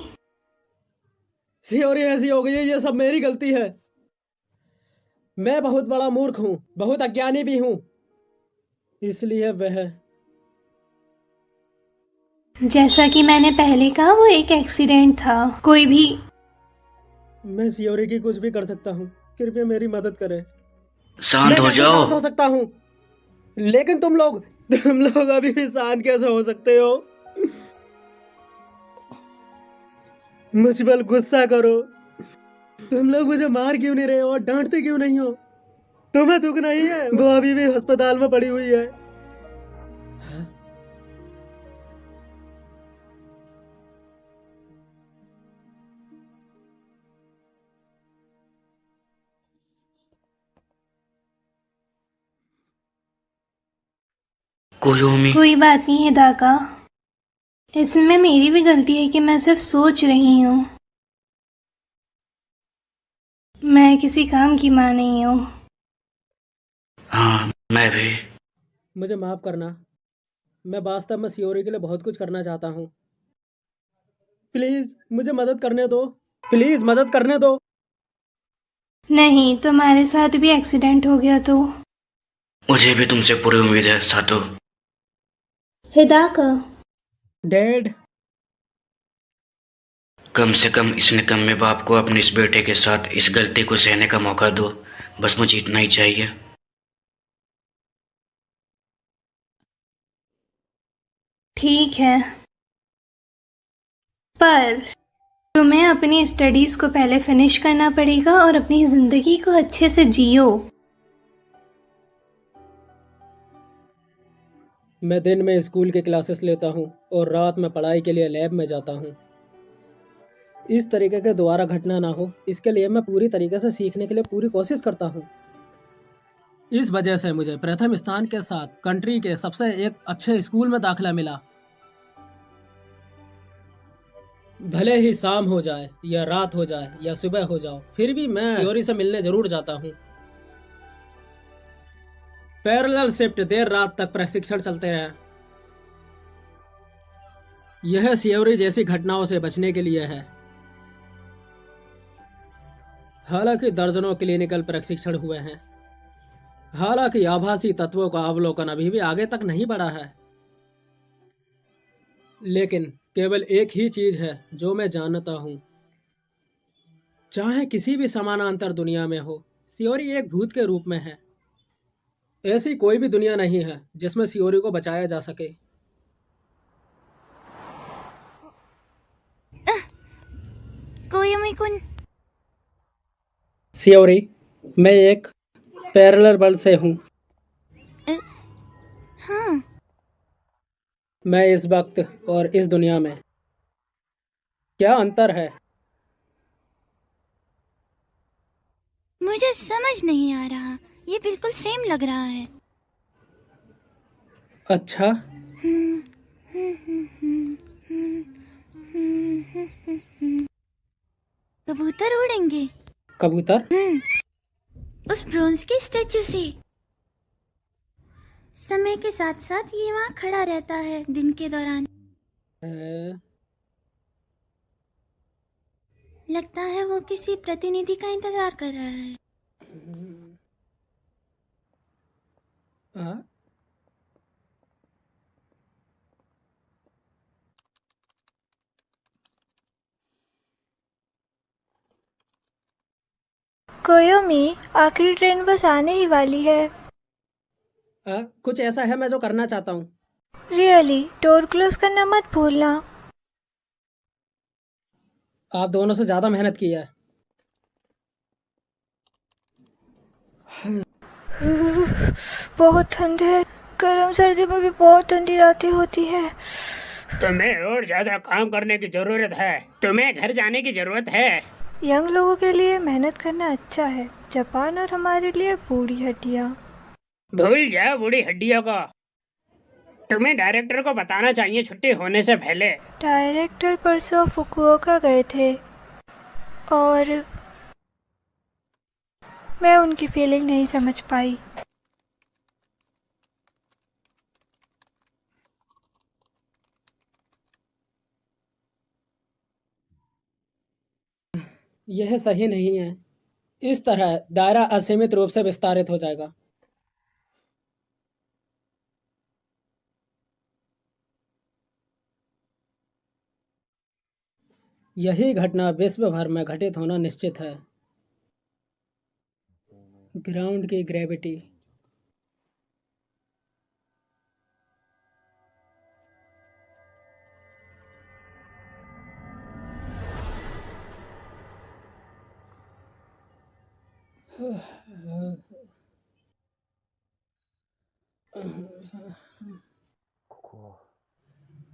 सियोरी ऐसी हो गई है, ये सब मेरी गलती है। मैं बहुत बड़ा मूर्ख हूँ, बहुत अज्ञानी भी हूँ, इसलिए वह जैसा कि मैंने पहले कहा वो एक एक्सीडेंट था। कोई भी मैं सियोरी की कुछ भी कर सकता हूँ, कृपया मेरी मदद करें। शांत मैं हो कैसे जाओ। शांत हो सकता हूँ, लेकिन तुम लोग अभी भी शांत कैसे हो सकते हो? मुझ पर गुस्सा करो। तुम लोग मुझे मार क्यों नहीं रहे हो और डांटते क्यों नहीं हो? तुम्हें दुख नहीं है? वो अभी भी अस्पताल में पड़ी हुई है। कोयोमी, कोई बात नहीं है दाका, इसमें मेरी भी गलती है कि मैं सिर्फ सोच रही हूँ। मैं किसी काम की माँ नहीं हूँ। हाँ मैं भी। मुझे माफ करना, मैं वास्तव में सियोरी के लिए बहुत कुछ करना चाहता हूँ। प्लीज मुझे मदद करने दो, प्लीज मदद करने दो। नहीं, तुम्हारे साथ भी एक्सीडेंट हो गया तो। मुझे भी तुमसे पूरी उम्मीद है सातो। हिदाका, डैड, कम से कम इस निकम्मे बाप को अपने इस बेटे के साथ इस गलती को सहने का मौका दो। बस मुझे इतना ही चाहिए। ठीक है, पर तुम्हें अपनी स्टडीज को पहले फिनिश करना पड़ेगा और अपनी जिंदगी को अच्छे से जियो। मैं दिन में स्कूल के क्लासेस लेता हूँ और रात में पढ़ाई के लिए लैब में जाता हूँ। इस तरीके के दोबारा घटना ना हो, इसके लिए मैं पूरी तरीके से सीखने के लिए पूरी कोशिश करता हूँ। इस वजह से मुझे प्रथम स्थान के साथ कंट्री के सबसे एक अच्छे स्कूल में दाखिला मिला। भले ही शाम हो जाए या रात हो जाए या सुबह हो जाओ, फिर भी मैं सियोरी से मिलने जरूर जाता हूँ। पैरेलल शिफ्ट देर रात तक प्रशिक्षण चलते रहे। यह सियोरी जैसी घटनाओं से बचने के लिए है। हालांकि दर्जनों क्लिनिकल प्रशिक्षण हुए हैं, हालांकि आभासी तत्वों का अवलोकन अभी भी आगे तक नहीं बढ़ा है, लेकिन केवल एक ही चीज है जो मैं जानता हूं। चाहे किसी भी समानांतर दुनिया में हो, सियोरी एक भूत के रूप में है। ऐसी कोई भी दुनिया नहीं है जिसमें सियोरी को बचाया जा सके। कोयोमी-कुन, सियोरी, मैं एक पैरेलल वर्ल्ड से हूँ। हाँ, मैं इस वक्त और इस दुनिया में क्या अंतर है? मुझे समझ नहीं आ रहा। ये बिल्कुल सेम लग रहा है। अच्छा, हम्म, हम्म, हम्म, हम्म, हम्म, हम्म, कबूतर? उस ब्रोंज के स्टैचू से। समय के साथ साथ ये वहाँ खड़ा रहता है दिन के दौरान। लगता है वो किसी प्रतिनिधि का इंतजार कर रहा है। हाँ? कोयोमी, आखिरी ट्रेन बस आने ही वाली है। कुछ ऐसा है मैं जो करना चाहता हूँ। रियली, डोर क्लोज करना मत भूलना। आप दोनों से ज्यादा मेहनत की है। बहुत ठंड है। गर्म सर्दी में भी बहुत ठंडी रातें होती है। तुम्हें और ज्यादा काम करने की जरूरत है। तुम्हें घर जाने की जरूरत है। यंग लोगों के लिए मेहनत करना अच्छा है। जापान और हमारे लिए बूढ़ी हड्डियाँ। भूल जाओ बूढ़ी हड्डियों को। तुम्हें डायरेक्टर को बताना चाहिए छुट्टी होने से पहले। डायरेक्टर परसों फुकुओका गए थे और मैं उनकी फीलिंग नहीं समझ पाई। यह सही नहीं है। इस तरह दायरा असीमित रूप से विस्तारित हो जाएगा। यही घटना विश्व भर में घटित होना निश्चित है। ग्राउंड की ग्रेविटी।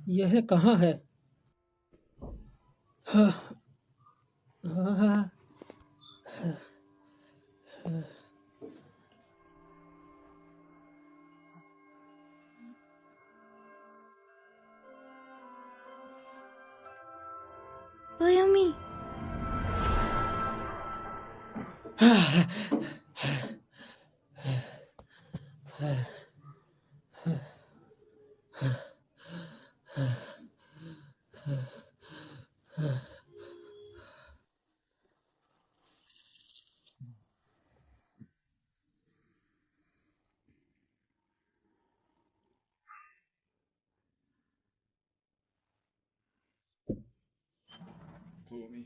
यह कहाँ है? कोयोमी,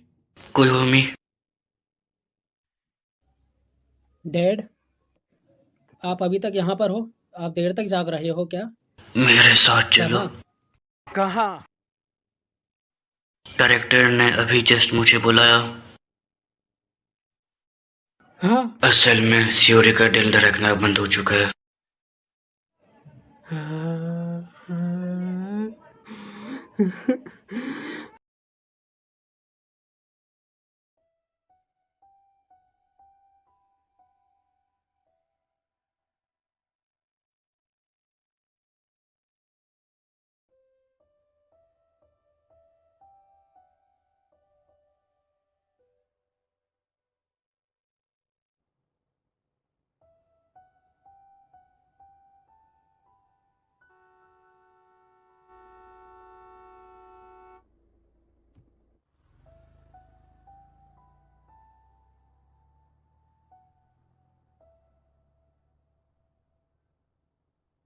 कोयोमी, डैड, आप अभी तक यहाँ पर हो? आप देर तक जाग रहे हो क्या? मेरे साथ चलो। कहाँ? डायरेक्टर ने अभी जस्ट मुझे बुलाया। हाँ? असल में सियोरी का दिल धड़कना बंद हो चुका है।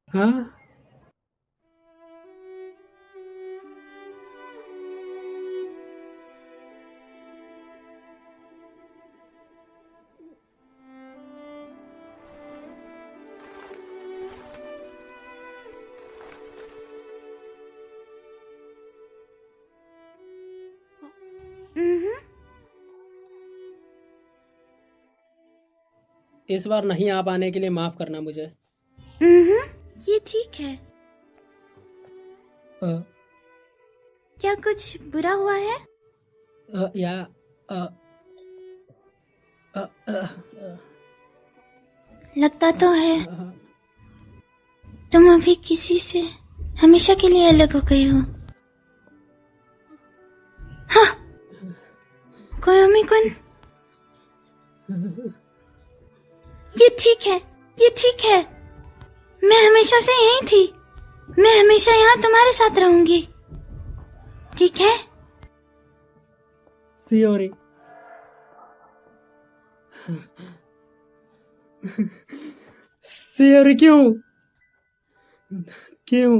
हाँ? इस बार नहीं आ पाने के लिए माफ करना मुझे। ये ठीक है। क्या कुछ बुरा हुआ है? या लगता तो है तुम अभी किसी से हमेशा के लिए अलग हो गए हो। हाँ, कोयोमी कुन, ये ठीक है, ये ठीक है। मैं हमेशा से यही थी। मैं हमेशा यहाँ तुम्हारे साथ रहूंगी, ठीक है? सियोरी। सियोरी क्यों? क्यों?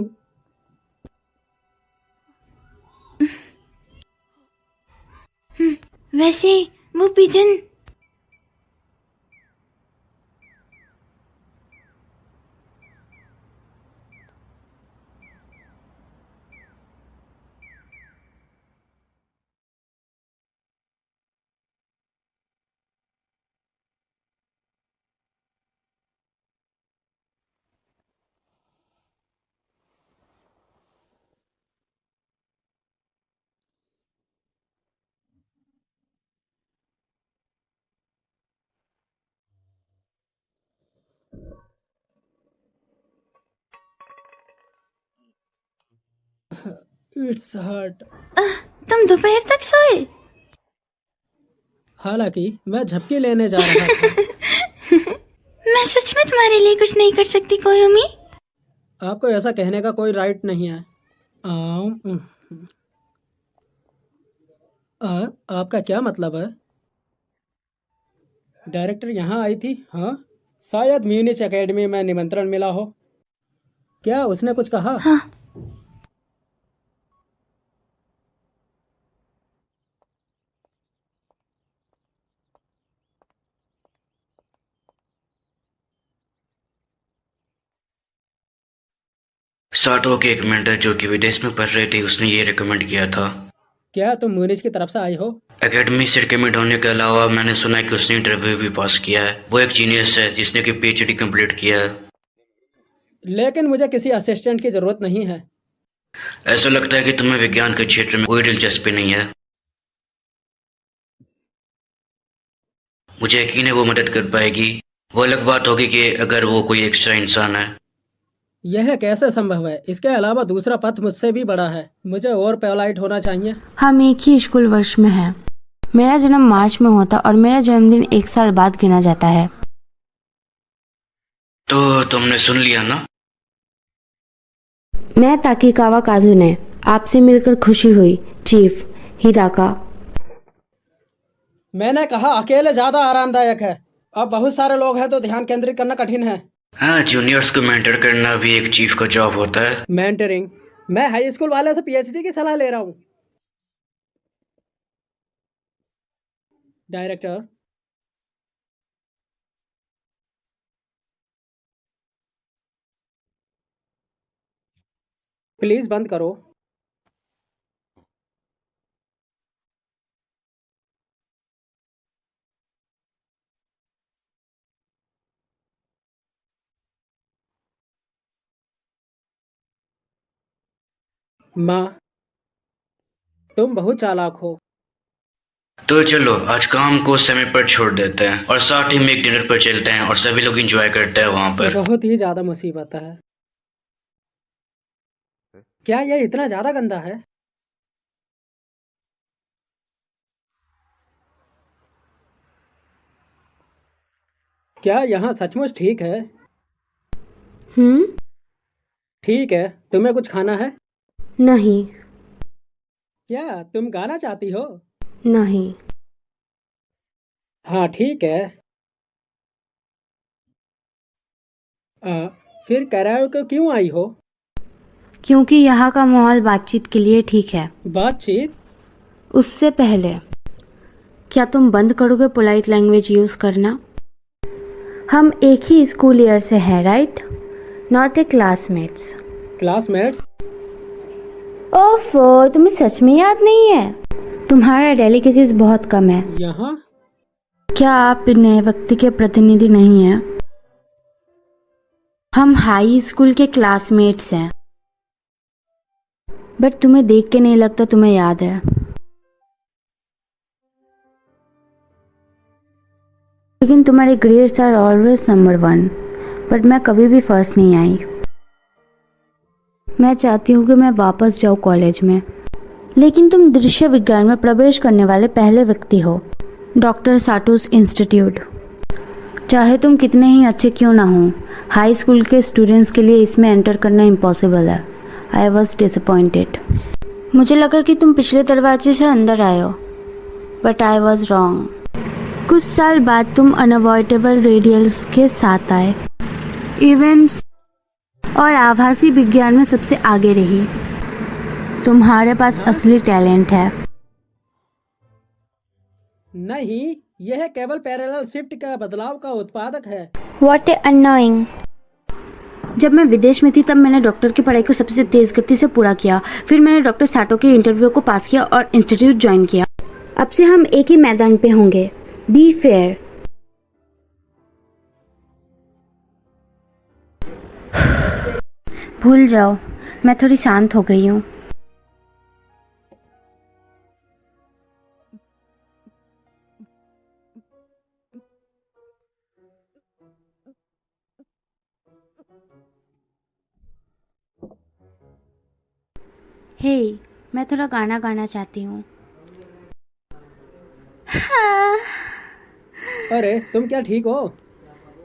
वैसे वो पिजन इट्स हर्ट। तुम दोपहर तक सोए? हालांकि मैं झपकी लेने जा रहा था। मैं सच में तुम्हारे लिए कुछ नहीं कर सकती कोयोमी। आपको ऐसा कहने का कोई राइट नहीं है। आपका क्या मतलब है? डायरेक्टर यहाँ आई थी? हाँ, शायद म्यूनिच एकेडमी में निमंत्रण मिला हो। क्या उसने कुछ कहा? हाँ। साटो के एक मेंटर जो कि विदेश में पढ़ रहे थे, उसने ये रिकमेंड किया था। क्या तुम म्यूनिच की तरफ से आई हो? एकेडमी से रिकमेंड होने के अलावा मैंने सुना है कि उसने इंटरव्यू भी पास किया है। वो एक जीनियस है जिसने कि पीएचडी कंप्लीट किया है। लेकिन मुझे किसी असिस्टेंट की जरूरत नहीं है। ऐसा लगता है कि तुम्हें विज्ञान के क्षेत्र में कोई दिलचस्पी नहीं है। मुझे यकीन है वो मदद कर पाएगी। वो अलग बात होगी कि अगर वो कोई एक्स्ट्रा इंसान है। यह कैसे संभव है? इसके अलावा दूसरा पथ मुझसे भी बड़ा है। मुझे और पोलाइट होना चाहिए। हम एक ही स्कूल वर्ष में हैं। मेरा जन्म मार्च में होता और मेरा जन्मदिन 1 साल बाद गिना जाता है। तो तुमने सुन लिया ना? मैं ताकीकावा काजुने, आपसे मिलकर खुशी हुई चीफ हिदाका। मैंने कहा अकेले ज्यादा आरामदायक है। अब बहुत सारे लोग हैं तो ध्यान केंद्रित करना कठिन है। हाँ, जूनियर्स को मेंटर करना भी एक चीफ का जॉब होता है। मेंटरिंग? मैं हाई स्कूल वाले से पीएचडी की सलाह ले रहा हूँ। डायरेक्टर, प्लीज बंद करो। माँ, तुम बहुत चालाक हो। तो चलो आज काम को समय पर छोड़ देते हैं और साथ ही में एक डिनर पर चलते हैं और सभी लोग एंजॉय करते हैं वहां पर। बहुत ही ज्यादा मुसीबत है। क्या यह इतना ज्यादा गंदा है? क्या यहाँ सचमुच ठीक है? ठीक है, तुम्हें कुछ खाना है? नहीं। क्या तुम गाना चाहती हो? नहीं। हाँ ठीक है। फिर कराओके क्यों आई हो? क्योंकि यहाँ का माहौल बातचीत के लिए ठीक है। बातचीत? उससे पहले क्या तुम बंद करोगे पोलाइट लैंग्वेज यूज करना? हम एक ही स्कूल ईयर से हैं, right? Not a classmates. Classmates? ओफो, तुम्हें सच में याद नहीं है? तुम्हारा डेलिकेसीज बहुत कम है। यहाँ? क्या आप नए व्यक्ति के प्रतिनिधि नहीं हैं? हम हाई स्कूल के क्लासमेट्स हैं। बट तुम्हें देख के नहीं लगता तुम्हें याद है। लेकिन तुम्हारे grades are always number 1, but मैं कभी भी फर्स्ट नहीं आई। मैं चाहती हूँ कि मैं वापस जाऊँ कॉलेज में, लेकिन तुम दृश्य विज्ञान में प्रवेश करने वाले पहले व्यक्ति हो। डॉक्टर साटूस इंस्टीट्यूट। चाहे तुम कितने ही अच्छे क्यों ना हो, हाई स्कूल के स्टूडेंट्स के लिए इसमें एंटर करना इम्पॉसिबल है। I was disappointed. मुझे लगा कि तुम पिछले दरवाजे से अंदर आए हो, बट आई वॉज रॉन्ग। कुछ साल बाद तुम अनअवॉइडेबल रेडियल्स के साथ आए, इवेंट्स और आभासी विज्ञान में सबसे आगे रही। तुम्हारे पास असली टैलेंट है। नहीं, यह केवल पैरेलल शिफ्ट का बदलाव का उत्पादक है। What a annoying। जब मैं विदेश में थी तब मैंने डॉक्टर की पढ़ाई को सबसे तेज गति से पूरा किया। फिर मैंने डॉक्टर साटो के इंटरव्यू को पास किया और इंस्टीट्यूट ज्वाइन किया। अब से हम एक ही मैदान पे होंगे। Be fair. भूल जाओ, मैं थोड़ी शांत हो गई हूँ। हे, मैं थोड़ा गाना गाना चाहती हूँ। हाँ। अरे तुम क्या ठीक हो?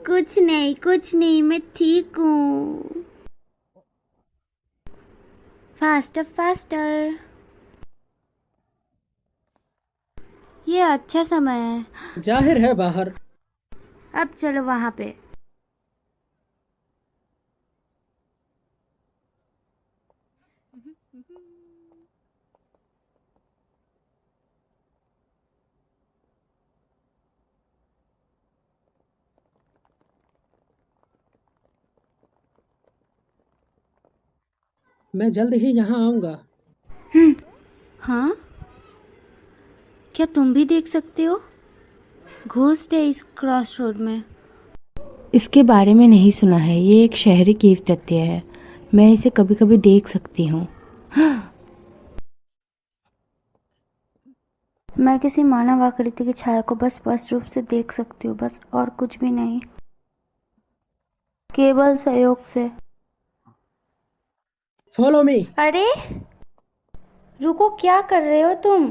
कुछ नहीं, मैं ठीक हूँ। Faster faster. ये अच्छा समय है। जाहिर है बाहर। अब चलो वहाँ पे। मैं जल्द ही यहाँ आऊँगा। हाँ, क्या तुम भी देख सकते हो? घोस्ट है इस क्रॉस रोड में। इसके बारे में नहीं सुना है। ये एक शहरी कीव तथ्य है। मैं इसे कभी कभी देख सकती हूँ। मैं किसी मानव आकृति की छाया को बस स्पष्ट रूप से देख सकती हूँ, बस, और कुछ भी नहीं, केवल सहयोग से। Follow me. अरे रुको, क्या कर रहे हो तुम?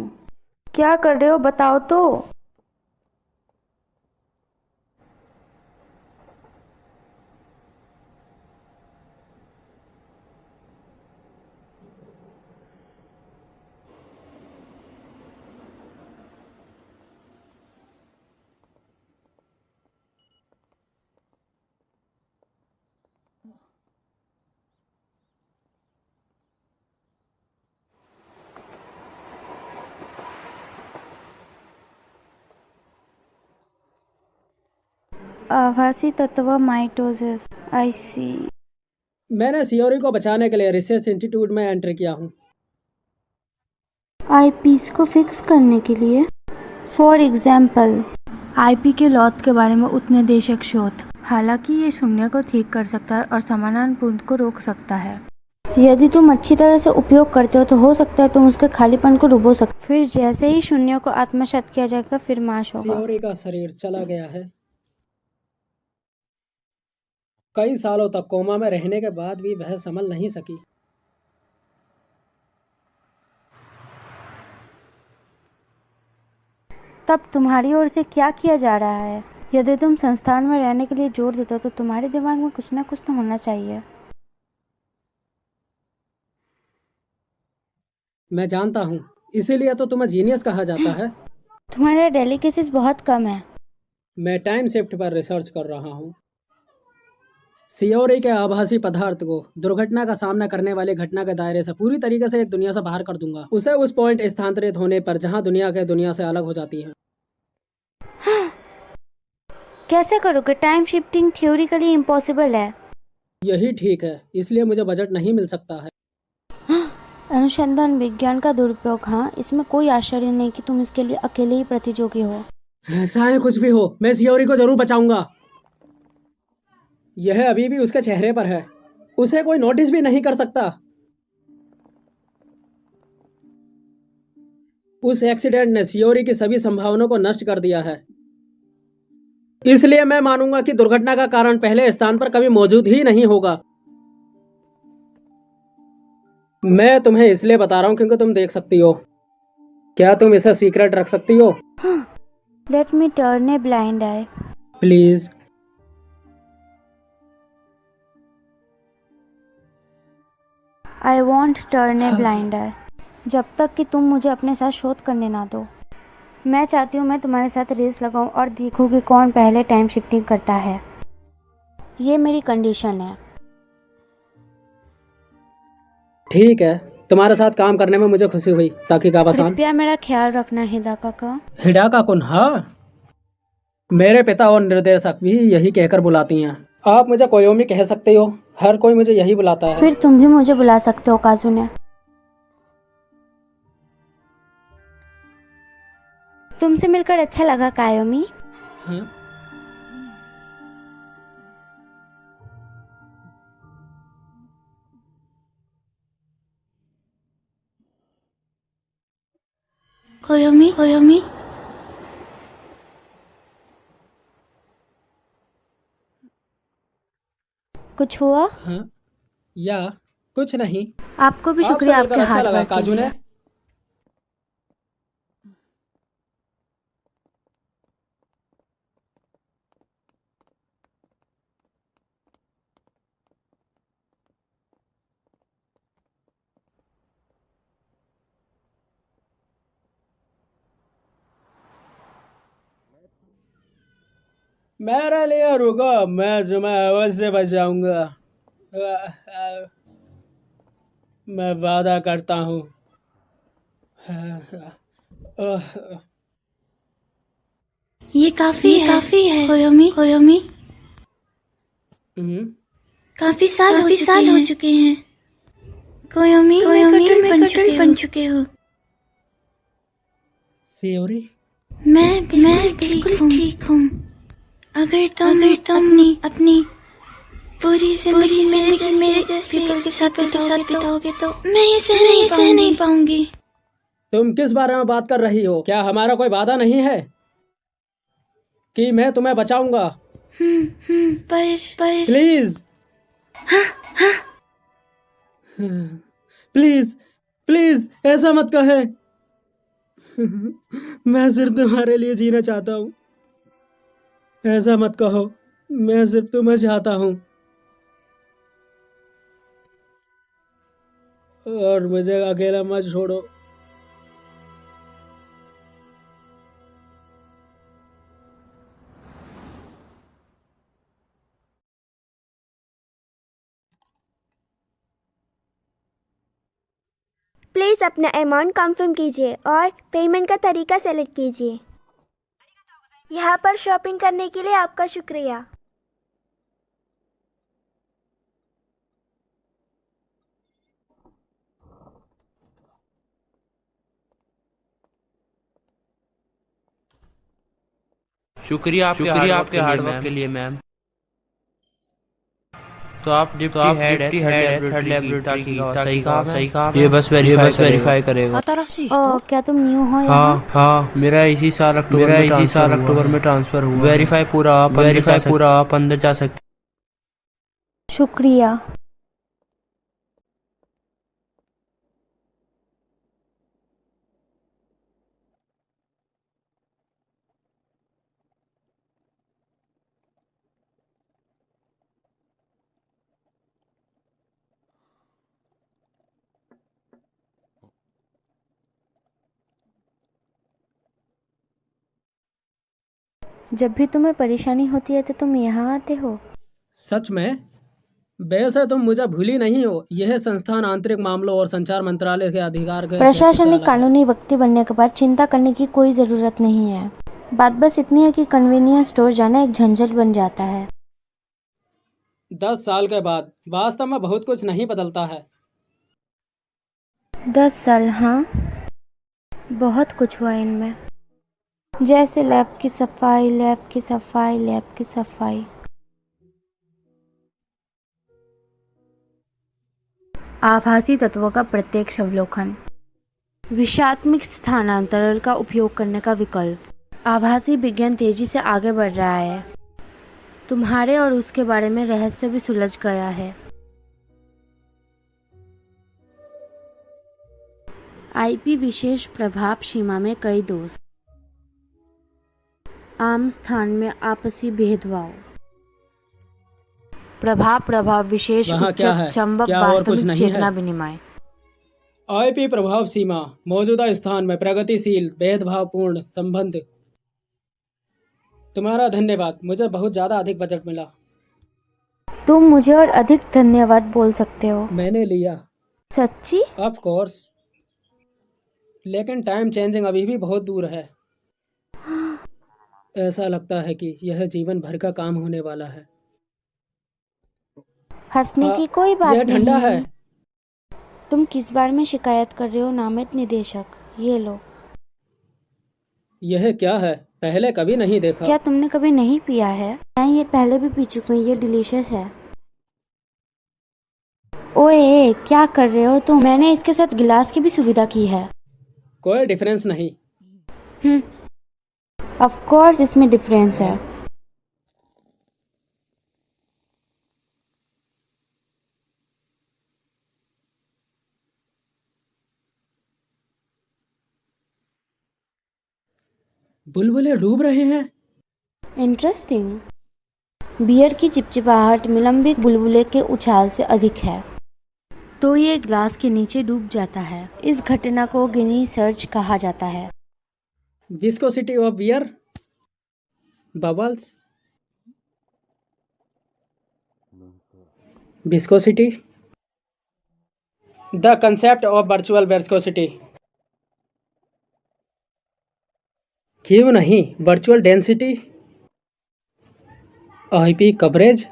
क्या कर रहे हो बताओ तो। आभासी तत्व माइटोसिस। आई सी। मैंने सियोरी को बचाने के लिए रिसर्च इंस्टीट्यूट में एंटर किया हूँ। आईपीस को फिक्स करने के लिए, फॉर एग्जाम्पल आईपी के लॉट के बारे में उपनिदेशक शोध। हालांकि ये शून्य को ठीक कर सकता है और समानांतर को रोक सकता है। यदि तुम अच्छी तरह से उपयोग करते हो तो हो सकता है तुम उसके खालीपन को डुबो सकते। फिर जैसे ही शून्य को आत्मसात किया जाएगा फिर नाश होगा। सियोरी का शरीर चला गया है। कई सालों तक कोमा में रहने के बाद भी वह संभल नहीं सकी। तब तुम्हारी ओर से क्या किया जा रहा है? यदि तुम संस्थान में रहने के लिए जोर देते हो तो तुम्हारे दिमाग में कुछ ना कुछ तो होना चाहिए। मैं जानता हूँ, इसीलिए तो तुम्हें जीनियस कहा जाता है। तुम्हारा डेलिकेसीज बहुत कम है। मैं टाइम शिफ्ट पर रिसर्च कर रहा हूँ। सियोरी के आभासी पदार्थ को दुर्घटना का सामना करने वाली घटना के दायरे से पूरी तरीके से एक दुनिया से बाहर कर दूंगा। उसे उस पॉइंट स्थानांतरित होने पर जहाँ दुनिया से अलग हो जाती है। कैसे करोगे? टाइम शिफ्टिंग थ्योरिकली इम्पॉसिबल है। यही ठीक है, इसलिए मुझे बजट नहीं मिल सकता है। अनुसंधान विज्ञान का दुरुपयोग। हाँ, इसमें कोई आश्चर्य नहीं कि तुम इसके लिए अकेले ही प्रतियोगी हो। ऐसा है, कुछ भी हो, मैं सियोरी को जरूर बचाऊंगा। यह अभी भी उसके चेहरे पर है। उसे कोई नोटिस भी नहीं कर सकता। उस एक्सीडेंट ने सियोरी की सभी संभावनाओं को नष्ट कर दिया है। इसलिए मैं मानूंगा कि दुर्घटना का कारण पहले स्थान पर कभी मौजूद ही नहीं होगा। मैं तुम्हें इसलिए बता रहा हूं क्योंकि तुम देख सकती हो। क्या तुम इसे सीक्रेट रख सकती हो? Let me turn a blind eye. Please. I want turn a blind eye. जब तक कि तुम मुझे अपने साथ शोध करने ना दो। मैं चाहती हूँ मैं तुम्हारे साथ रेस लगाऊं और देखूं कि कौन पहले टाइम शिफ्टिंग करता है। ये मेरी कंडीशन है। ठीक है, तुम्हारे साथ काम करने में मुझे खुशी हुई। ताकि गाबासान। कृपया मेरा ख्याल रखना हिदाका का। हिडाका कुन, हाँ। मेरे पिता और निर्देशक भी यही कहकर बुलाती हैं। आप मुझे कोयोमी कह सकते हो, हर कोई मुझे यही बुलाता है। फिर तुम भी मुझे बुला सकते हो काजुने। तुमसे मिलकर अच्छा लगा कायोमी। हाँ? कोयोमी कोयोमी कुछ हुआ? हाँ? या कुछ नहीं। आपको भी आपसे शुक्रिया मिलकर आपके अच्छा हार्ड लगा वर्क के काजुने। लिए। मेरे लिए रुको, मैं तुम्हें अवश्य बचाऊंगा। मैं वादा करता हूँ। ये काफी है कोयोमी कोयोमी। हम्म, काफी साल हो चुके हैं कोयोमी में कटल बन चुके हो। सियोरी। मैं बिल्कुल ठीक हूँ। अगर तुम अपनी पूरी जिंदगी मेरे जैसे पीपल के साथ बिताओगे तो मैं ये सह नहीं पाऊंगी। तुम किस बारे में बात कर रही हो? क्या हमारा कोई वादा नहीं है कि मैं तुम्हें बचाऊंगा? पर प्लीज। प्लीज प्लीज ऐसा मत कहे। मैं सिर्फ तुम्हारे लिए जीना चाहता हूँ। ऐसा मत कहो, मैं सिर्फ तुम्हें चाहता हूँ और मुझे अकेला मत छोड़ो। प्लीज़ अपना अमाउंट कंफर्म कीजिए और पेमेंट का तरीका सेलेक्ट कीजिए। यहाँ पर शॉपिंग करने के लिए आपका शुक्रिया। शुक्रिया आपके हार्ड वर्क के लिए मैम। तो आप डिप्टी हेड थर्ड लैबोरेटरी की। सही कहा। ये बस वेरीफाई करेगा। ओह, क्या तुम न्यू हो यहाँ? हाँ, मेरा इसी साल अक्टूबर में ट्रांसफर हुआ। वेरीफाई पूरा आप अंदर जा सकते। शुक्रिया। जब भी तुम्हें परेशानी होती है तो तुम यहाँ आते हो? सच में? वैसे तुम मुझे भूली नहीं हो। यह संस्थान आंतरिक मामलों और संचार मंत्रालय के अधिकार के प्रशासनिक कानूनी व्यक्ति बनने के बाद चिंता करने की कोई जरूरत नहीं है। बात बस इतनी है कि कन्वीनियंस स्टोर जाना एक झंझट बन जाता है। 10 साल के बाद वास्तव में बहुत कुछ नहीं बदलता है। 10 साल, हाँ, बहुत कुछ हुआ इनमें। जैसे लैब की सफाई। आभासी तत्वों का प्रत्यक्ष अवलोकन। विषात्मक स्थानांतरण का उपयोग करने का विकल्प। आभासी विज्ञान तेजी से आगे बढ़ रहा है। तुम्हारे और उसके बारे में रहस्य भी सुलझ गया है। आईपी विशेष प्रभाव सीमा में कई दोष। आम स्थान में आपसी भेदभाव, प्रभाव विशेष वहाँ क्या उच्चक है? चंबक क्या और कुछ वास्तविक नहीं है? चेतना विनिमय। आईपी प्रभाव सीमा मौजूदा स्थान में प्रगतिशील भेदभावपूर्ण संबंध। तुम्हारा धन्यवाद, मुझे बहुत ज्यादा अधिक बजट मिला। तुम मुझे और अधिक धन्यवाद बोल सकते हो। मैंने लिया। सच्ची? ऑफ कोर्स, लेकिन टाइम चेंजिंग अभी भी बहुत दूर है। ऐसा लगता है कि यह जीवन भर का काम होने वाला है। हंसने हाँ, की कोई बात यह नहीं ठंडा है। तुम किस बारे में शिकायत कर रहे हो नामित निदेशक? ये लो। यह क्या है? पहले कभी नहीं देखा। क्या तुमने कभी नहीं पिया है? मैं ये पहले भी पी चुकी हूँ, ये डिलीशियस है। ओए क्या कर रहे हो तुम? मैंने इसके साथ गिलास की भी सुविधा की है। कोई डिफरेंस नहीं। ऑफ कोर्स इसमें डिफरेंस है। बुलबुले डूब रहे हैं। इंटरेस्टिंग। बियर की चिपचिपाहट विलंबित बुलबुले के उछाल से अधिक है, तो ये ग्लास के नीचे डूब जाता है। इस घटना को गिनी सर्च कहा जाता है। Viscosity of beer, bubbles, viscosity, the concept of virtual viscosity. क्यों नहीं? वर्चुअल डेंसिटी, आईपी कवरेज,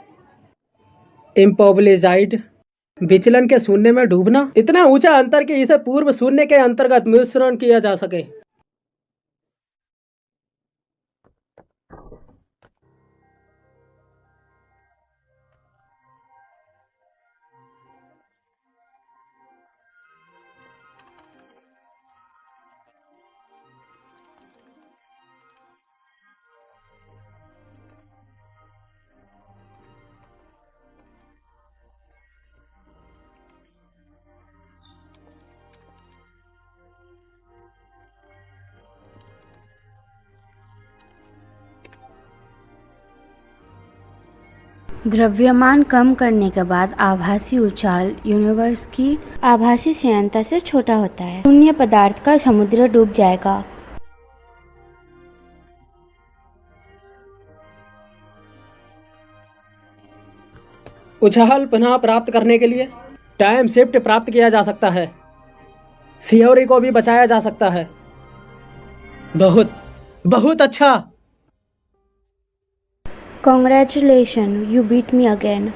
इम्पोबलिजाइड, विचलन के शून्य में डूबना, इतना ऊंचा अंतर कि इसे पूर्व शून्य के अंतर्गत मिश्रण किया जा सके। द्रव्यमान कम करने के बाद आभासी उछाल यूनिवर्स की आभासी श्रेणिता से छोटा होता है। शून्य पदार्थ का समुद्र डूब जाएगा। उछाल पुनः प्राप्त करने के लिए टाइम शिफ्ट प्राप्त किया जा सकता है। सियोरी को भी बचाया जा सकता है। बहुत बहुत अच्छा। Congratulation, you beat me again.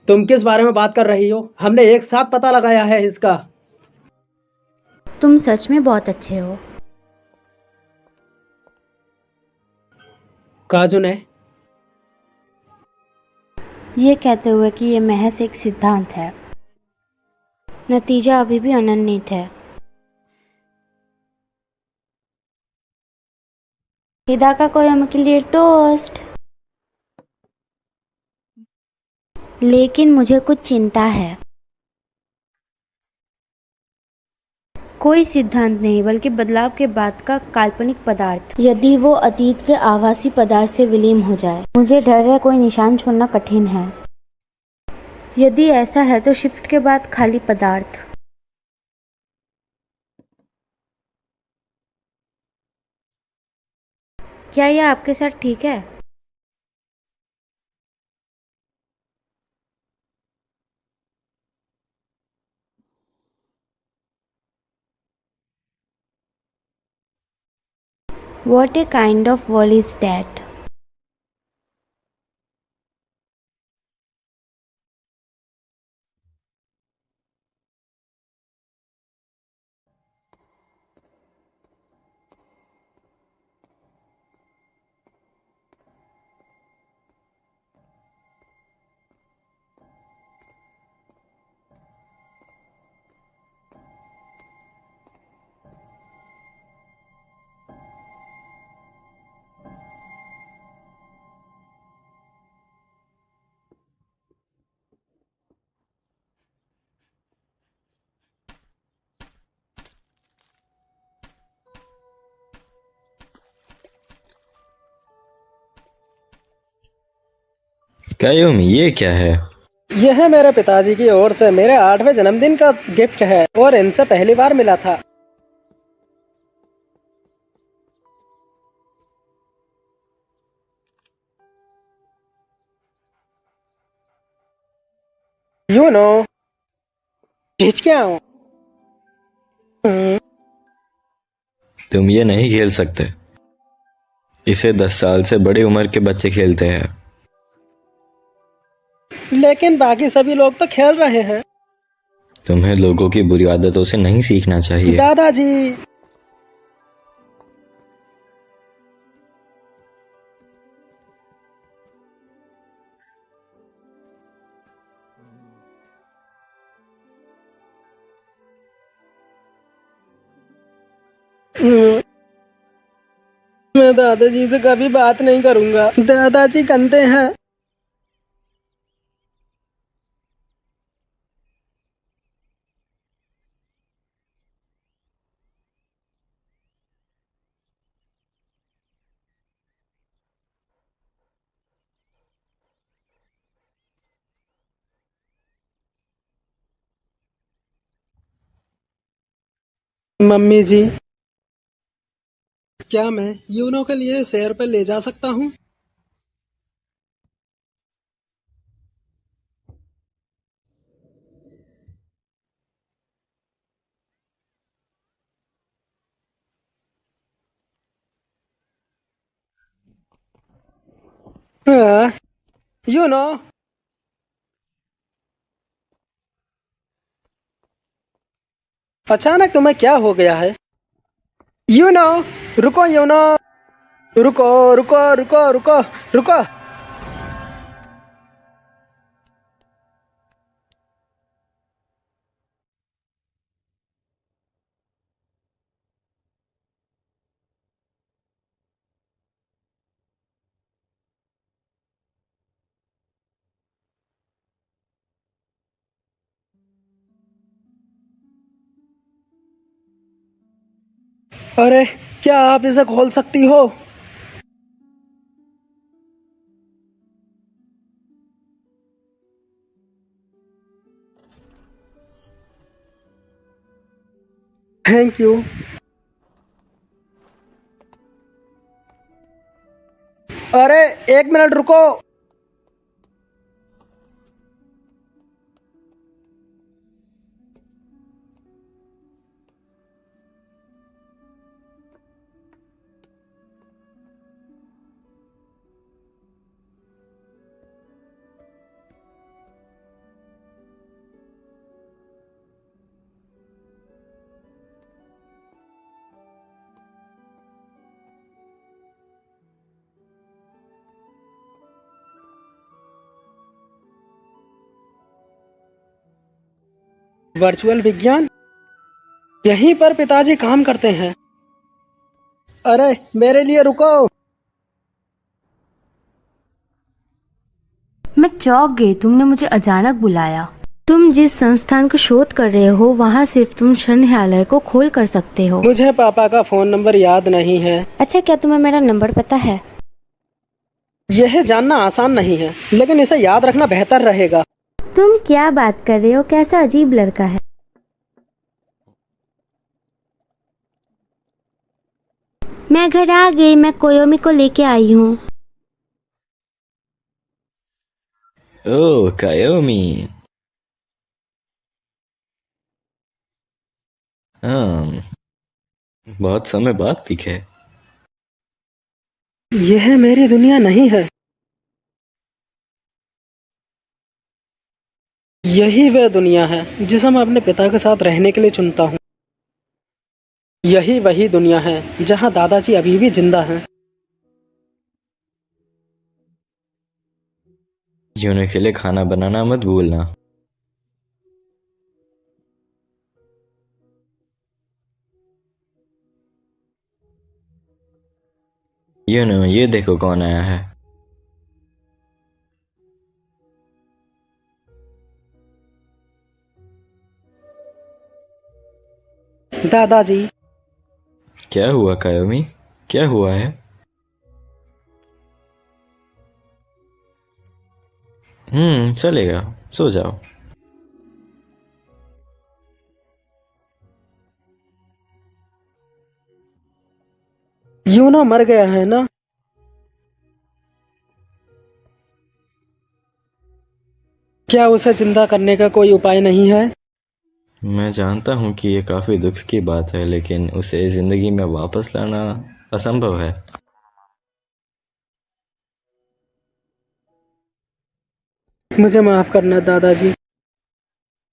तुम किस बारे में बात कर रही हो? हमने एक साथ पता लगाया है इसका। तुम सच में बहुत अच्छे हो। काजू ने ये कहते हुए कि ये महज एक सिद्धांत है, नतीजा अभी भी अनन्वित है। हिदाका कोयामा के लिए टोस्ट। लेकिन मुझे कुछ चिंता है। कोई सिद्धांत नहीं, बल्कि बदलाव के बाद का काल्पनिक पदार्थ, यदि वो अतीत के आभासी पदार्थ से विलीन हो जाए। मुझे डर है कोई निशान छोड़ना कठिन है। यदि ऐसा है तो शिफ्ट के बाद खाली पदार्थ। क्या यह आपके साथ ठीक है? What a kind of wall is that? कायोमी, ये क्या है? यह है मेरे पिताजी की ओर से मेरे 8वें जन्मदिन का गिफ्ट है और इनसे पहली बार मिला था। यू नो, खींच के आओ। तुम ये नहीं खेल सकते। इसे 10 साल से बड़ी उम्र के बच्चे खेलते हैं। लेकिन बाकी सभी लोग तो खेल रहे हैं। तुम्हें लोगों की बुरी आदतों से नहीं सीखना चाहिए। दादाजी, मैं दादाजी से कभी बात नहीं करूंगा। दादाजी गंदे हैं। मम्मी जी, क्या मैं यूनो के लिए सैर पर ले जा सकता हूँ? यूनो, अचानक तुम्हें क्या हो गया है? यूनो, रुको यूनो, रुको रुको रुको रुको रुको। अरे, क्या आप इसे खोल सकती हो? Thank you. अरे, एक मिनट रुको। वर्चुअल विज्ञान, यहीं पर पिताजी काम करते हैं। अरे, मेरे लिए रुको। मैं चौंक गई, तुमने मुझे अचानक बुलाया। तुम जिस संस्थान को शोध कर रहे हो वहाँ सिर्फ तुम संग्रहालय को खोल कर सकते हो। मुझे पापा का फोन नंबर याद नहीं है। अच्छा, क्या तुम्हें मेरा नंबर पता है? यह जानना आसान नहीं है, लेकिन इसे याद रखना बेहतर रहेगा। तुम क्या बात कर रहे हो? कैसा अजीब लड़का है। मैं घर आ गई, मैं कोयोमी को लेके आई हूँ। ओह कायोमी, हाँ, बहुत समय बाद दिखे। यह मेरी दुनिया नहीं है। यही वह दुनिया है जिसे मैं अपने पिता के साथ रहने के लिए चुनता हूँ। यही वही दुनिया है जहाँ दादाजी अभी भी जिंदा हैं। यूनो के लिए खाना बनाना मत भूलना। यूनो, ये देखो कौन आया है। दादाजी, क्या हुआ कायोमी, क्या हुआ है? चलेगा, सो जाओ। यूनो मर गया है ना? क्या उसे जिंदा करने का कोई उपाय नहीं है? मैं जानता हूँ कि ये काफी दुख की बात है, लेकिन उसे जिंदगी में वापस लाना असंभव है। मुझे माफ करना दादाजी,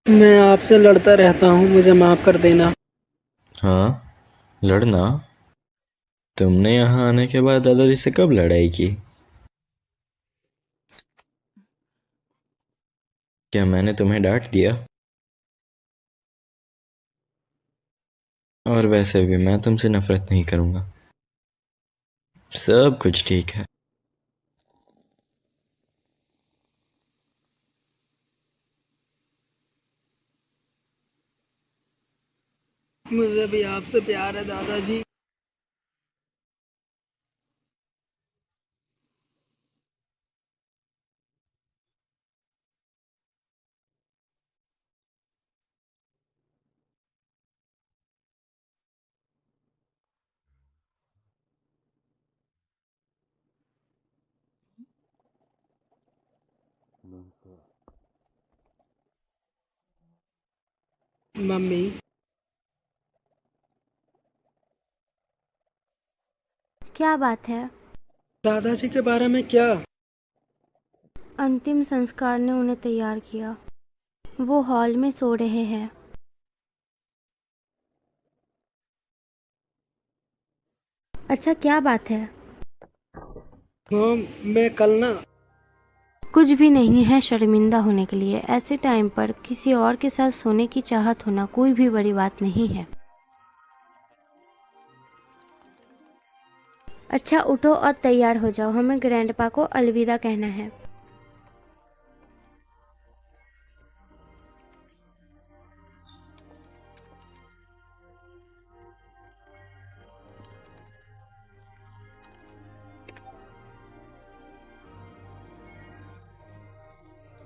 मैं आपसे लड़ता रहता हूँ, मुझे माफ कर देना। हाँ, लड़ना? तुमने यहाँ आने के बाद दादाजी से कब लड़ाई की? क्या मैंने तुम्हें डांट दिया? और वैसे भी मैं तुमसे नफरत नहीं करूंगा। सब कुछ ठीक है। मुझे भी आपसे प्यार है दादाजी। मम्मी, क्या बात है? दादाजी के बारे में क्या? अंतिम संस्कार ने उन्हें तैयार किया। वो हॉल में सो रहे हैं। अच्छा, क्या बात है? मैं कल ना। कुछ भी नहीं है शर्मिंदा होने के लिए। ऐसे टाइम पर किसी और के साथ सोने की चाहत होना कोई भी बड़ी बात नहीं है। अच्छा, उठो और तैयार हो जाओ, हमें ग्रैंडपा को अलविदा कहना है।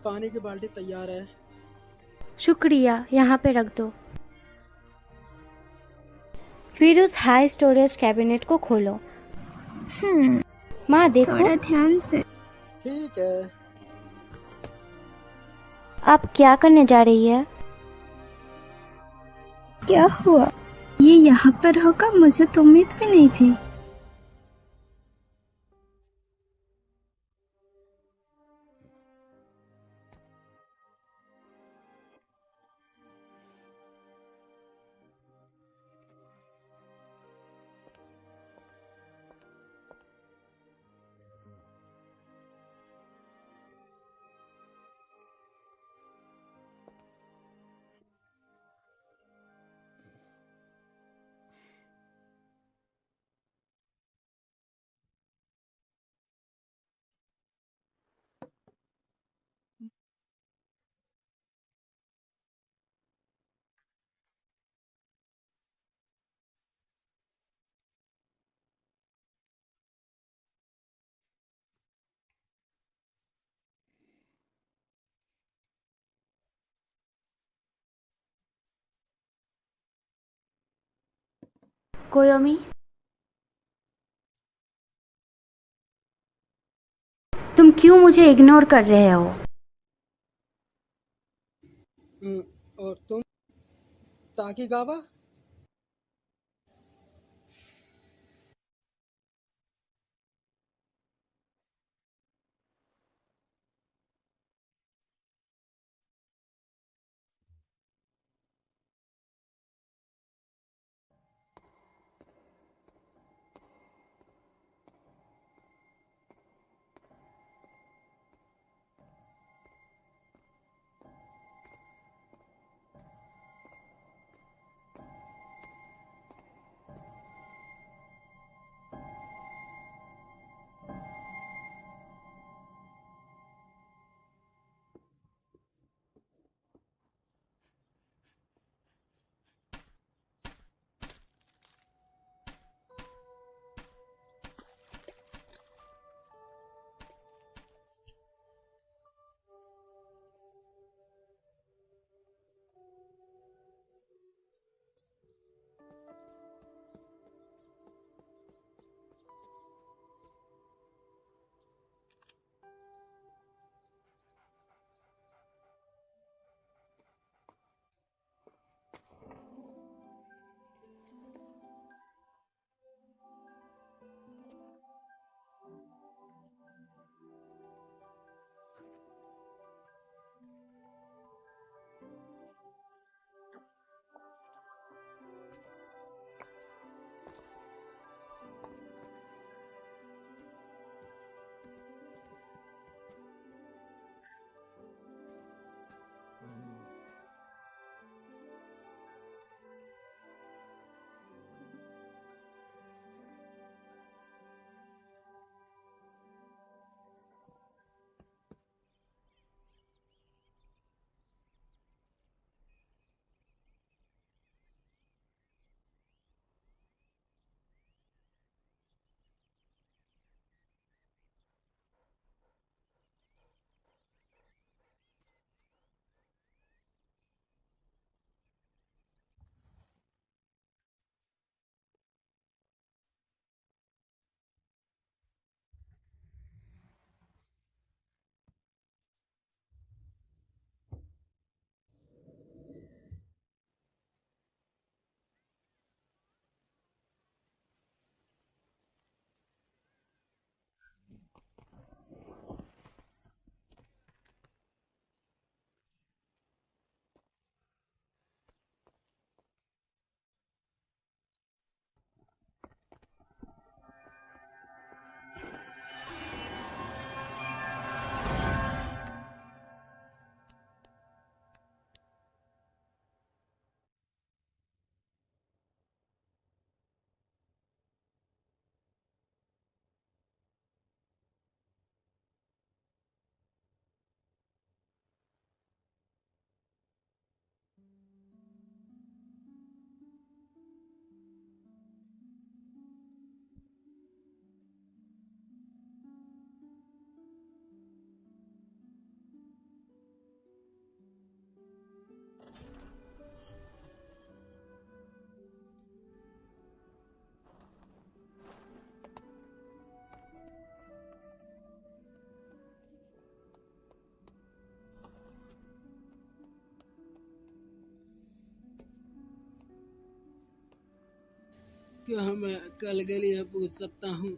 पानी की बाल्टी तैयार है। शुक्रिया, यहाँ पे रख दो। फिर उस हाई स्टोरेज कैबिनेट को खोलो। माँ देखो। थोड़ा ध्यान से। ठीक है। आप क्या करने जा रही है? क्या हुआ? ये यहाँ पर होगा, मुझे तो उम्मीद भी नहीं थी। कोयोमी, तुम क्यों मुझे इग्नोर कर रहे हो? और तुम ताकीगावा? क्या मैं कल के लिए पूछ सकता हूँ?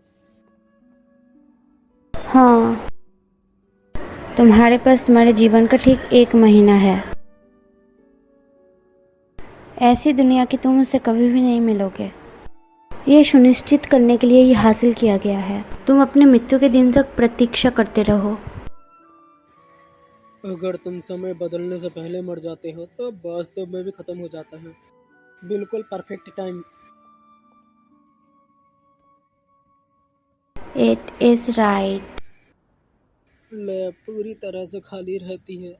हाँ, तुम्हारे पास तुम्हारे जीवन का ठीक 1 महीना है। ऐसी दुनिया की तुम उससे कभी भी नहीं मिलोगे। ये सुनिश्चित करने के लिए ये हासिल किया गया है। तुम अपने मृत्यु के दिन तक प्रतीक्षा करते रहो। अगर तुम समय बदलने से पहले मर जाते हो तो वास्तव में भी खत्म हो जाता है। बिल्कुल perfect time. It is right. Lab पूरी तरह से खाली रहती है,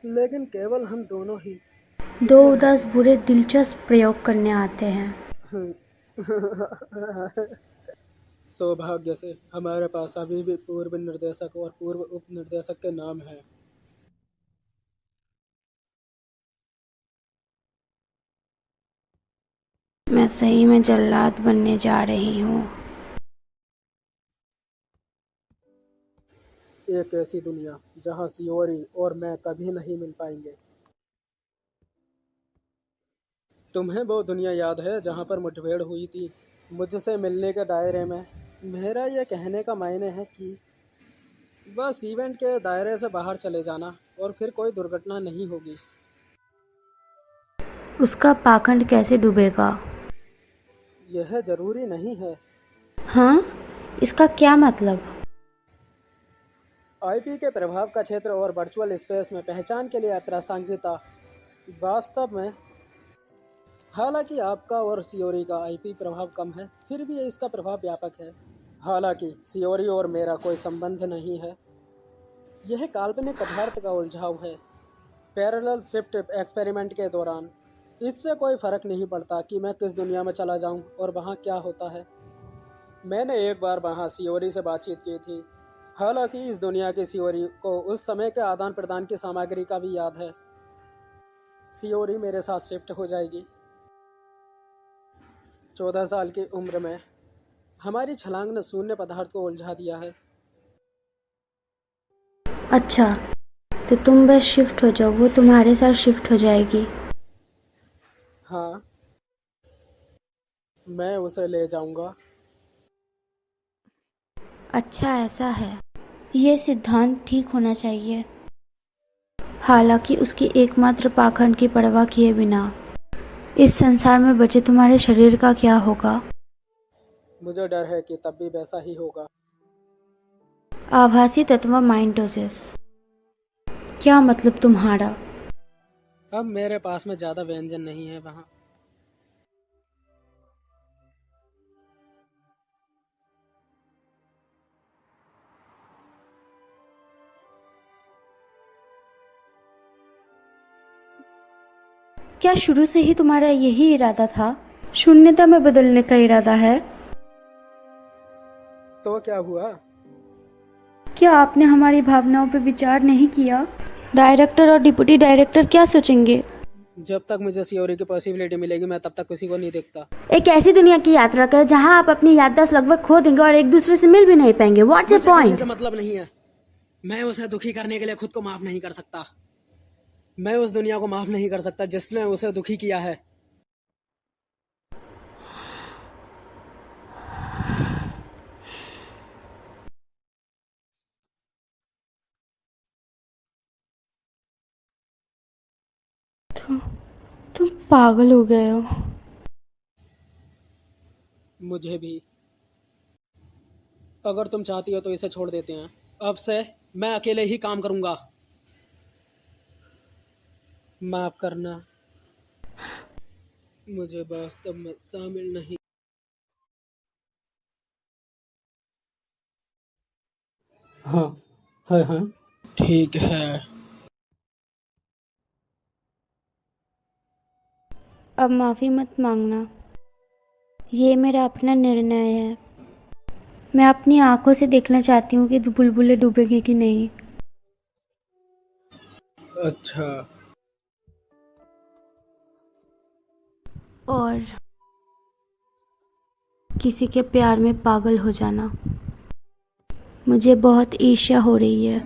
लेकिन केवल हम दोनों ही। 2 उदास बुरे दिलचस्प प्रयोग करने आते हैं। सौभाग्य से हमारे पास अभी भी पूर्व निर्देशक और पूर्व उप निर्देशक के नाम हैं। मैं सही में जल्लाद बनने जा रही हूँ। एक ऐसी दुनिया जहाँ सियोरी और मैं कभी नहीं मिल पाएंगे। तुम्हें वो दुनिया याद है जहाँ पर मुठभेड़ हुई थी मुझसे मिलने के दायरे में? मेरा यह कहने का मायने है कि बस इवेंट के दायरे से बाहर चले जाना और फिर कोई दुर्घटना नहीं होगी। उसका पाखंड कैसे डूबेगा? यह जरूरी नहीं है। हाँ, इसका क्या मतलब? आईपी के प्रभाव का क्षेत्र और वर्चुअल स्पेस में पहचान के लिए अप्रासंगिकता वास्तव में, हालांकि आपका और सियोरी का आईपी प्रभाव कम है, फिर भी इसका प्रभाव व्यापक है। हालांकि सियोरी और मेरा कोई संबंध नहीं है। यह काल्पनिक पदार्थ का उलझाव है। पैरेलल शिफ्ट एक्सपेरिमेंट के दौरान इससे कोई फर्क नहीं पड़ता कि मैं किस दुनिया में चला जाऊं और वहां क्या होता है। मैंने एक बार वहां सियोरी से बातचीत की थी। हालांकि इस दुनिया की सियोरी को उस समय के आदान प्रदान की सामग्री का भी याद है। सियोरी मेरे साथ शिफ्ट हो जाएगी। 14 साल की उम्र में हमारी छलांग ने शून्य पदार्थ को उलझा दिया है। अच्छा, तो तुम बस शिफ्ट हो जाओ, वो तुम्हारे साथ शिफ्ट हो जाएगी। हाँ, मैं उसे ले जाऊंगा। अच्छा, ऐसा है। ये सिद्धांत ठीक होना चाहिए। हालांकि उसकी एकमात्र पाखंड की परवाह किए बिना इस संसार में बचे तुम्हारे शरीर का क्या होगा? मुझे डर है कि तब भी वैसा ही होगा। आभासी तत्व माइंडोसिस। क्या मतलब तुम्हारा? अब मेरे पास में ज्यादा व्यंजन नहीं है वहाँ। क्या शुरू से ही तुम्हारा यही इरादा था? शून्यता में बदलने का इरादा है? तो क्या हुआ? क्या आपने हमारी भावनाओं पर विचार नहीं किया? डायरेक्टर और डिप्टी डायरेक्टर क्या सोचेंगे? जब तक मुझे सियोरी की पॉसिबिलिटी मिलेगी मैं तब तक किसी को नहीं देखता। एक ऐसी दुनिया की यात्रा कर जहां आप अपनी याददाश्त लगभग खो देंगे और एक दूसरे से मिल भी नहीं पाएंगे। What's the point? मुझे मतलब नहीं है। मैं उसे दुखी करने के लिए खुद को माफ नहीं कर सकता। मैं उस दुनिया को माफ नहीं कर सकता जिसने उसे दुखी किया है। तुम पागल हो गए हो। मुझे भी। अगर तुम चाहती हो तो इसे छोड़ देते हैं। अब से मैं अकेले ही काम करूंगा। माफ करना, मुझे वास्तव में शामिल नहीं। हाँ हाँ हाँ, ठीक है। अब माफी मत मांगना, ये मेरा अपना निर्णय है। मैं अपनी आंखों से देखना चाहती हूँ कि बुलबुलें डूबेंगे कि नहीं। अच्छा। और किसी के प्यार में पागल हो जाना। मुझे बहुत ईर्ष्या हो रही है।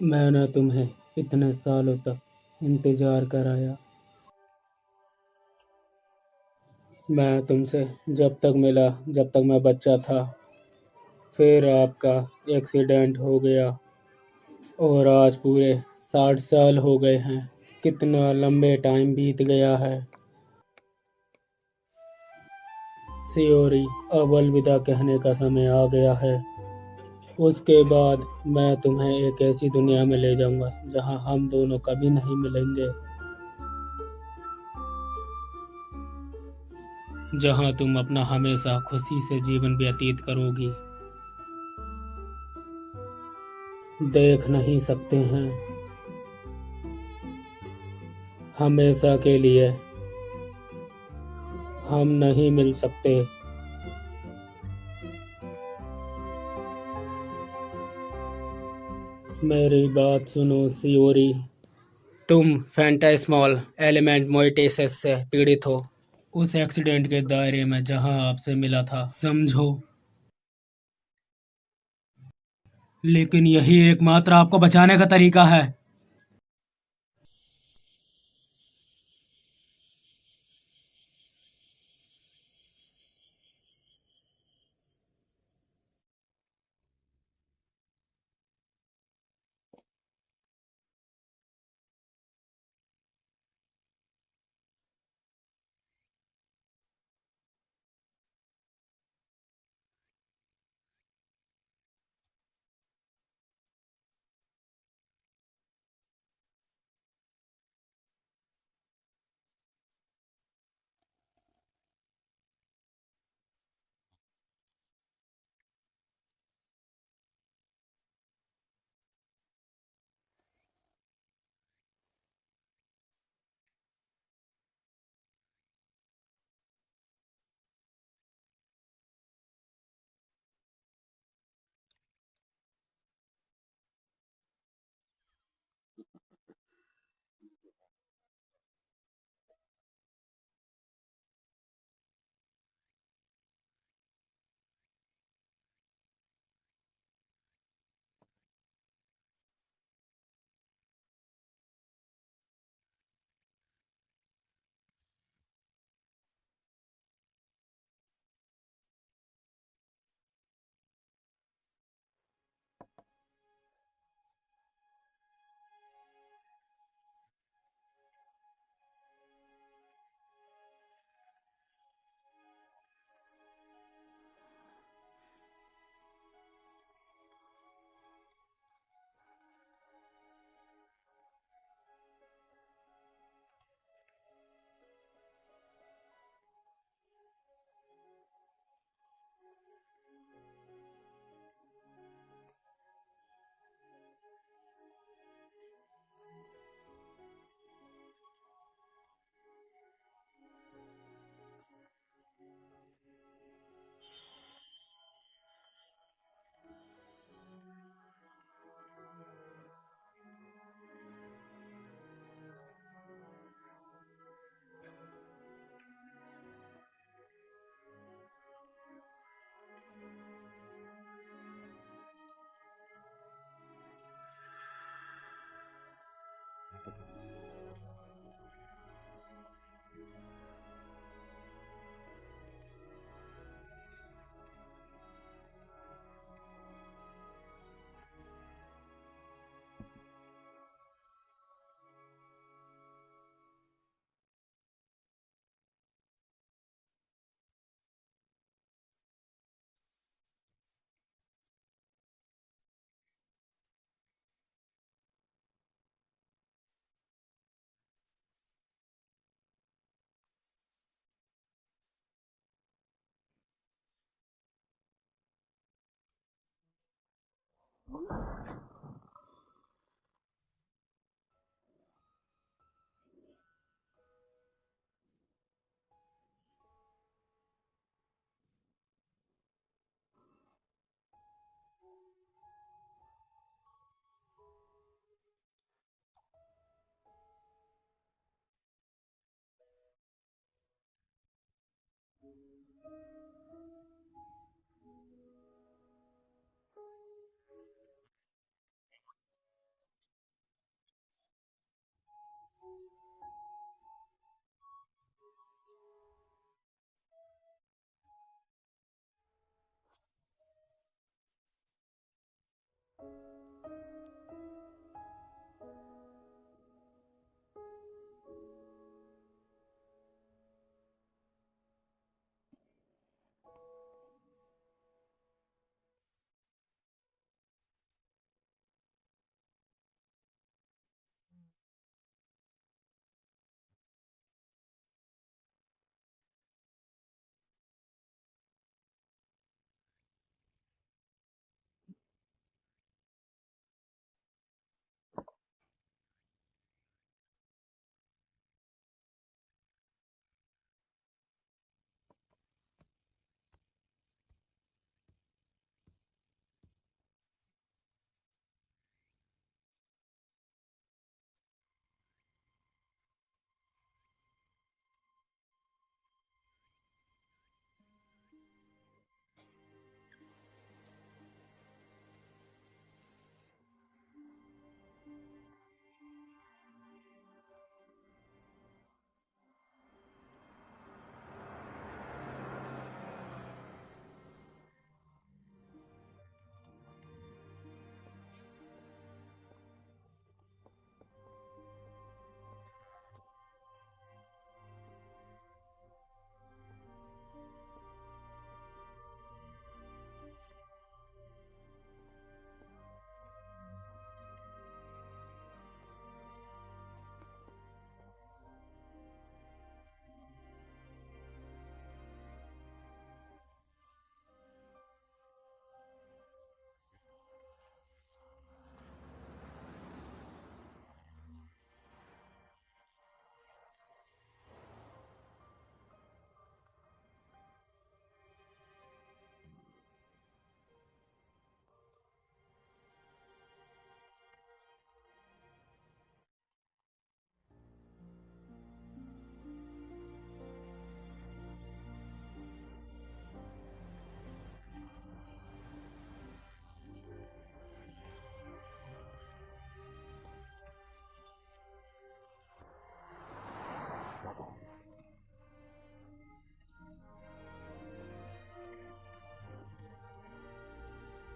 मैंने तुम्हें इतने सालों तक इंतजार कराया। मैं तुमसे जब तक मिला जब तक मैं बच्चा था, फिर आपका एक्सीडेंट हो गया और आज पूरे 60 साल हो गए हैं। कितना लंबे टाइम बीत गया है। सियोरी, अब अलविदा कहने का समय आ गया है। उसके बाद मैं तुम्हें एक ऐसी दुनिया में ले जाऊंगा जहां हम दोनों कभी नहीं मिलेंगे, जहां तुम अपना हमेशा खुशी से जीवन व्यतीत करोगी। देख नहीं सकते हैं हमेशा के लिए, हम नहीं मिल सकते। मेरी बात सुनो सियोरी, तुम फैंटास्मल एलिमेंट मोइटेसिस से पीड़ित हो, उस एक्सीडेंट के दायरे में जहां आपसे मिला था, समझो। लेकिन यही एकमात्र आपको बचाने का तरीका है।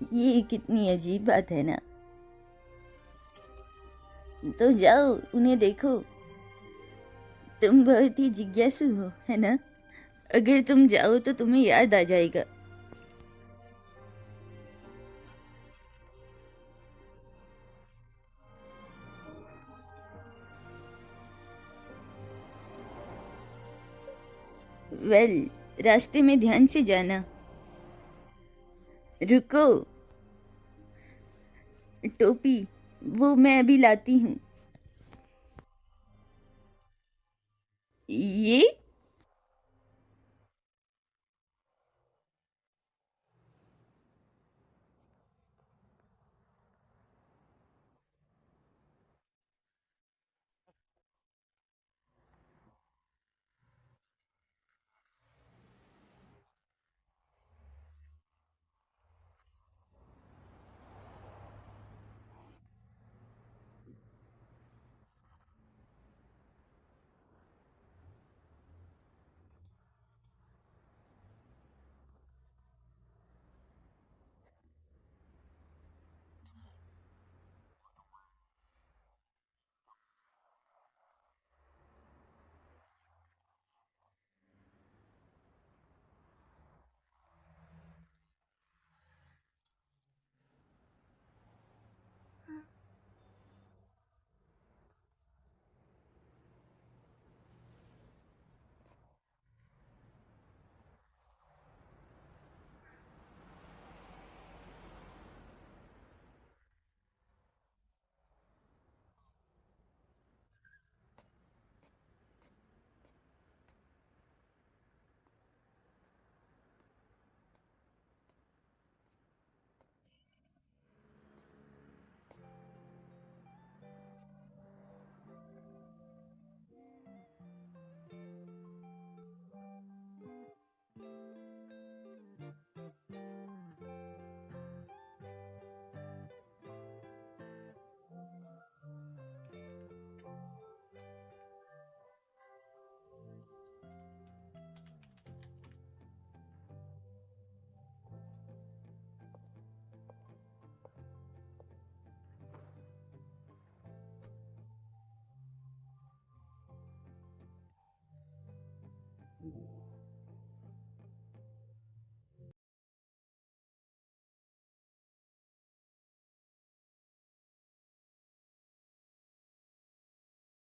ये कितनी अजीब बात है ना। तो जाओ उन्हें देखो। तुम बहुत ही जिज्ञासु हो, है ना? अगर तुम जाओ तो तुम्हें याद आ जाएगा। वेल, रास्ते में ध्यान से जाना। रुको, टोपी वो मैं अभी लाती हूँ। ये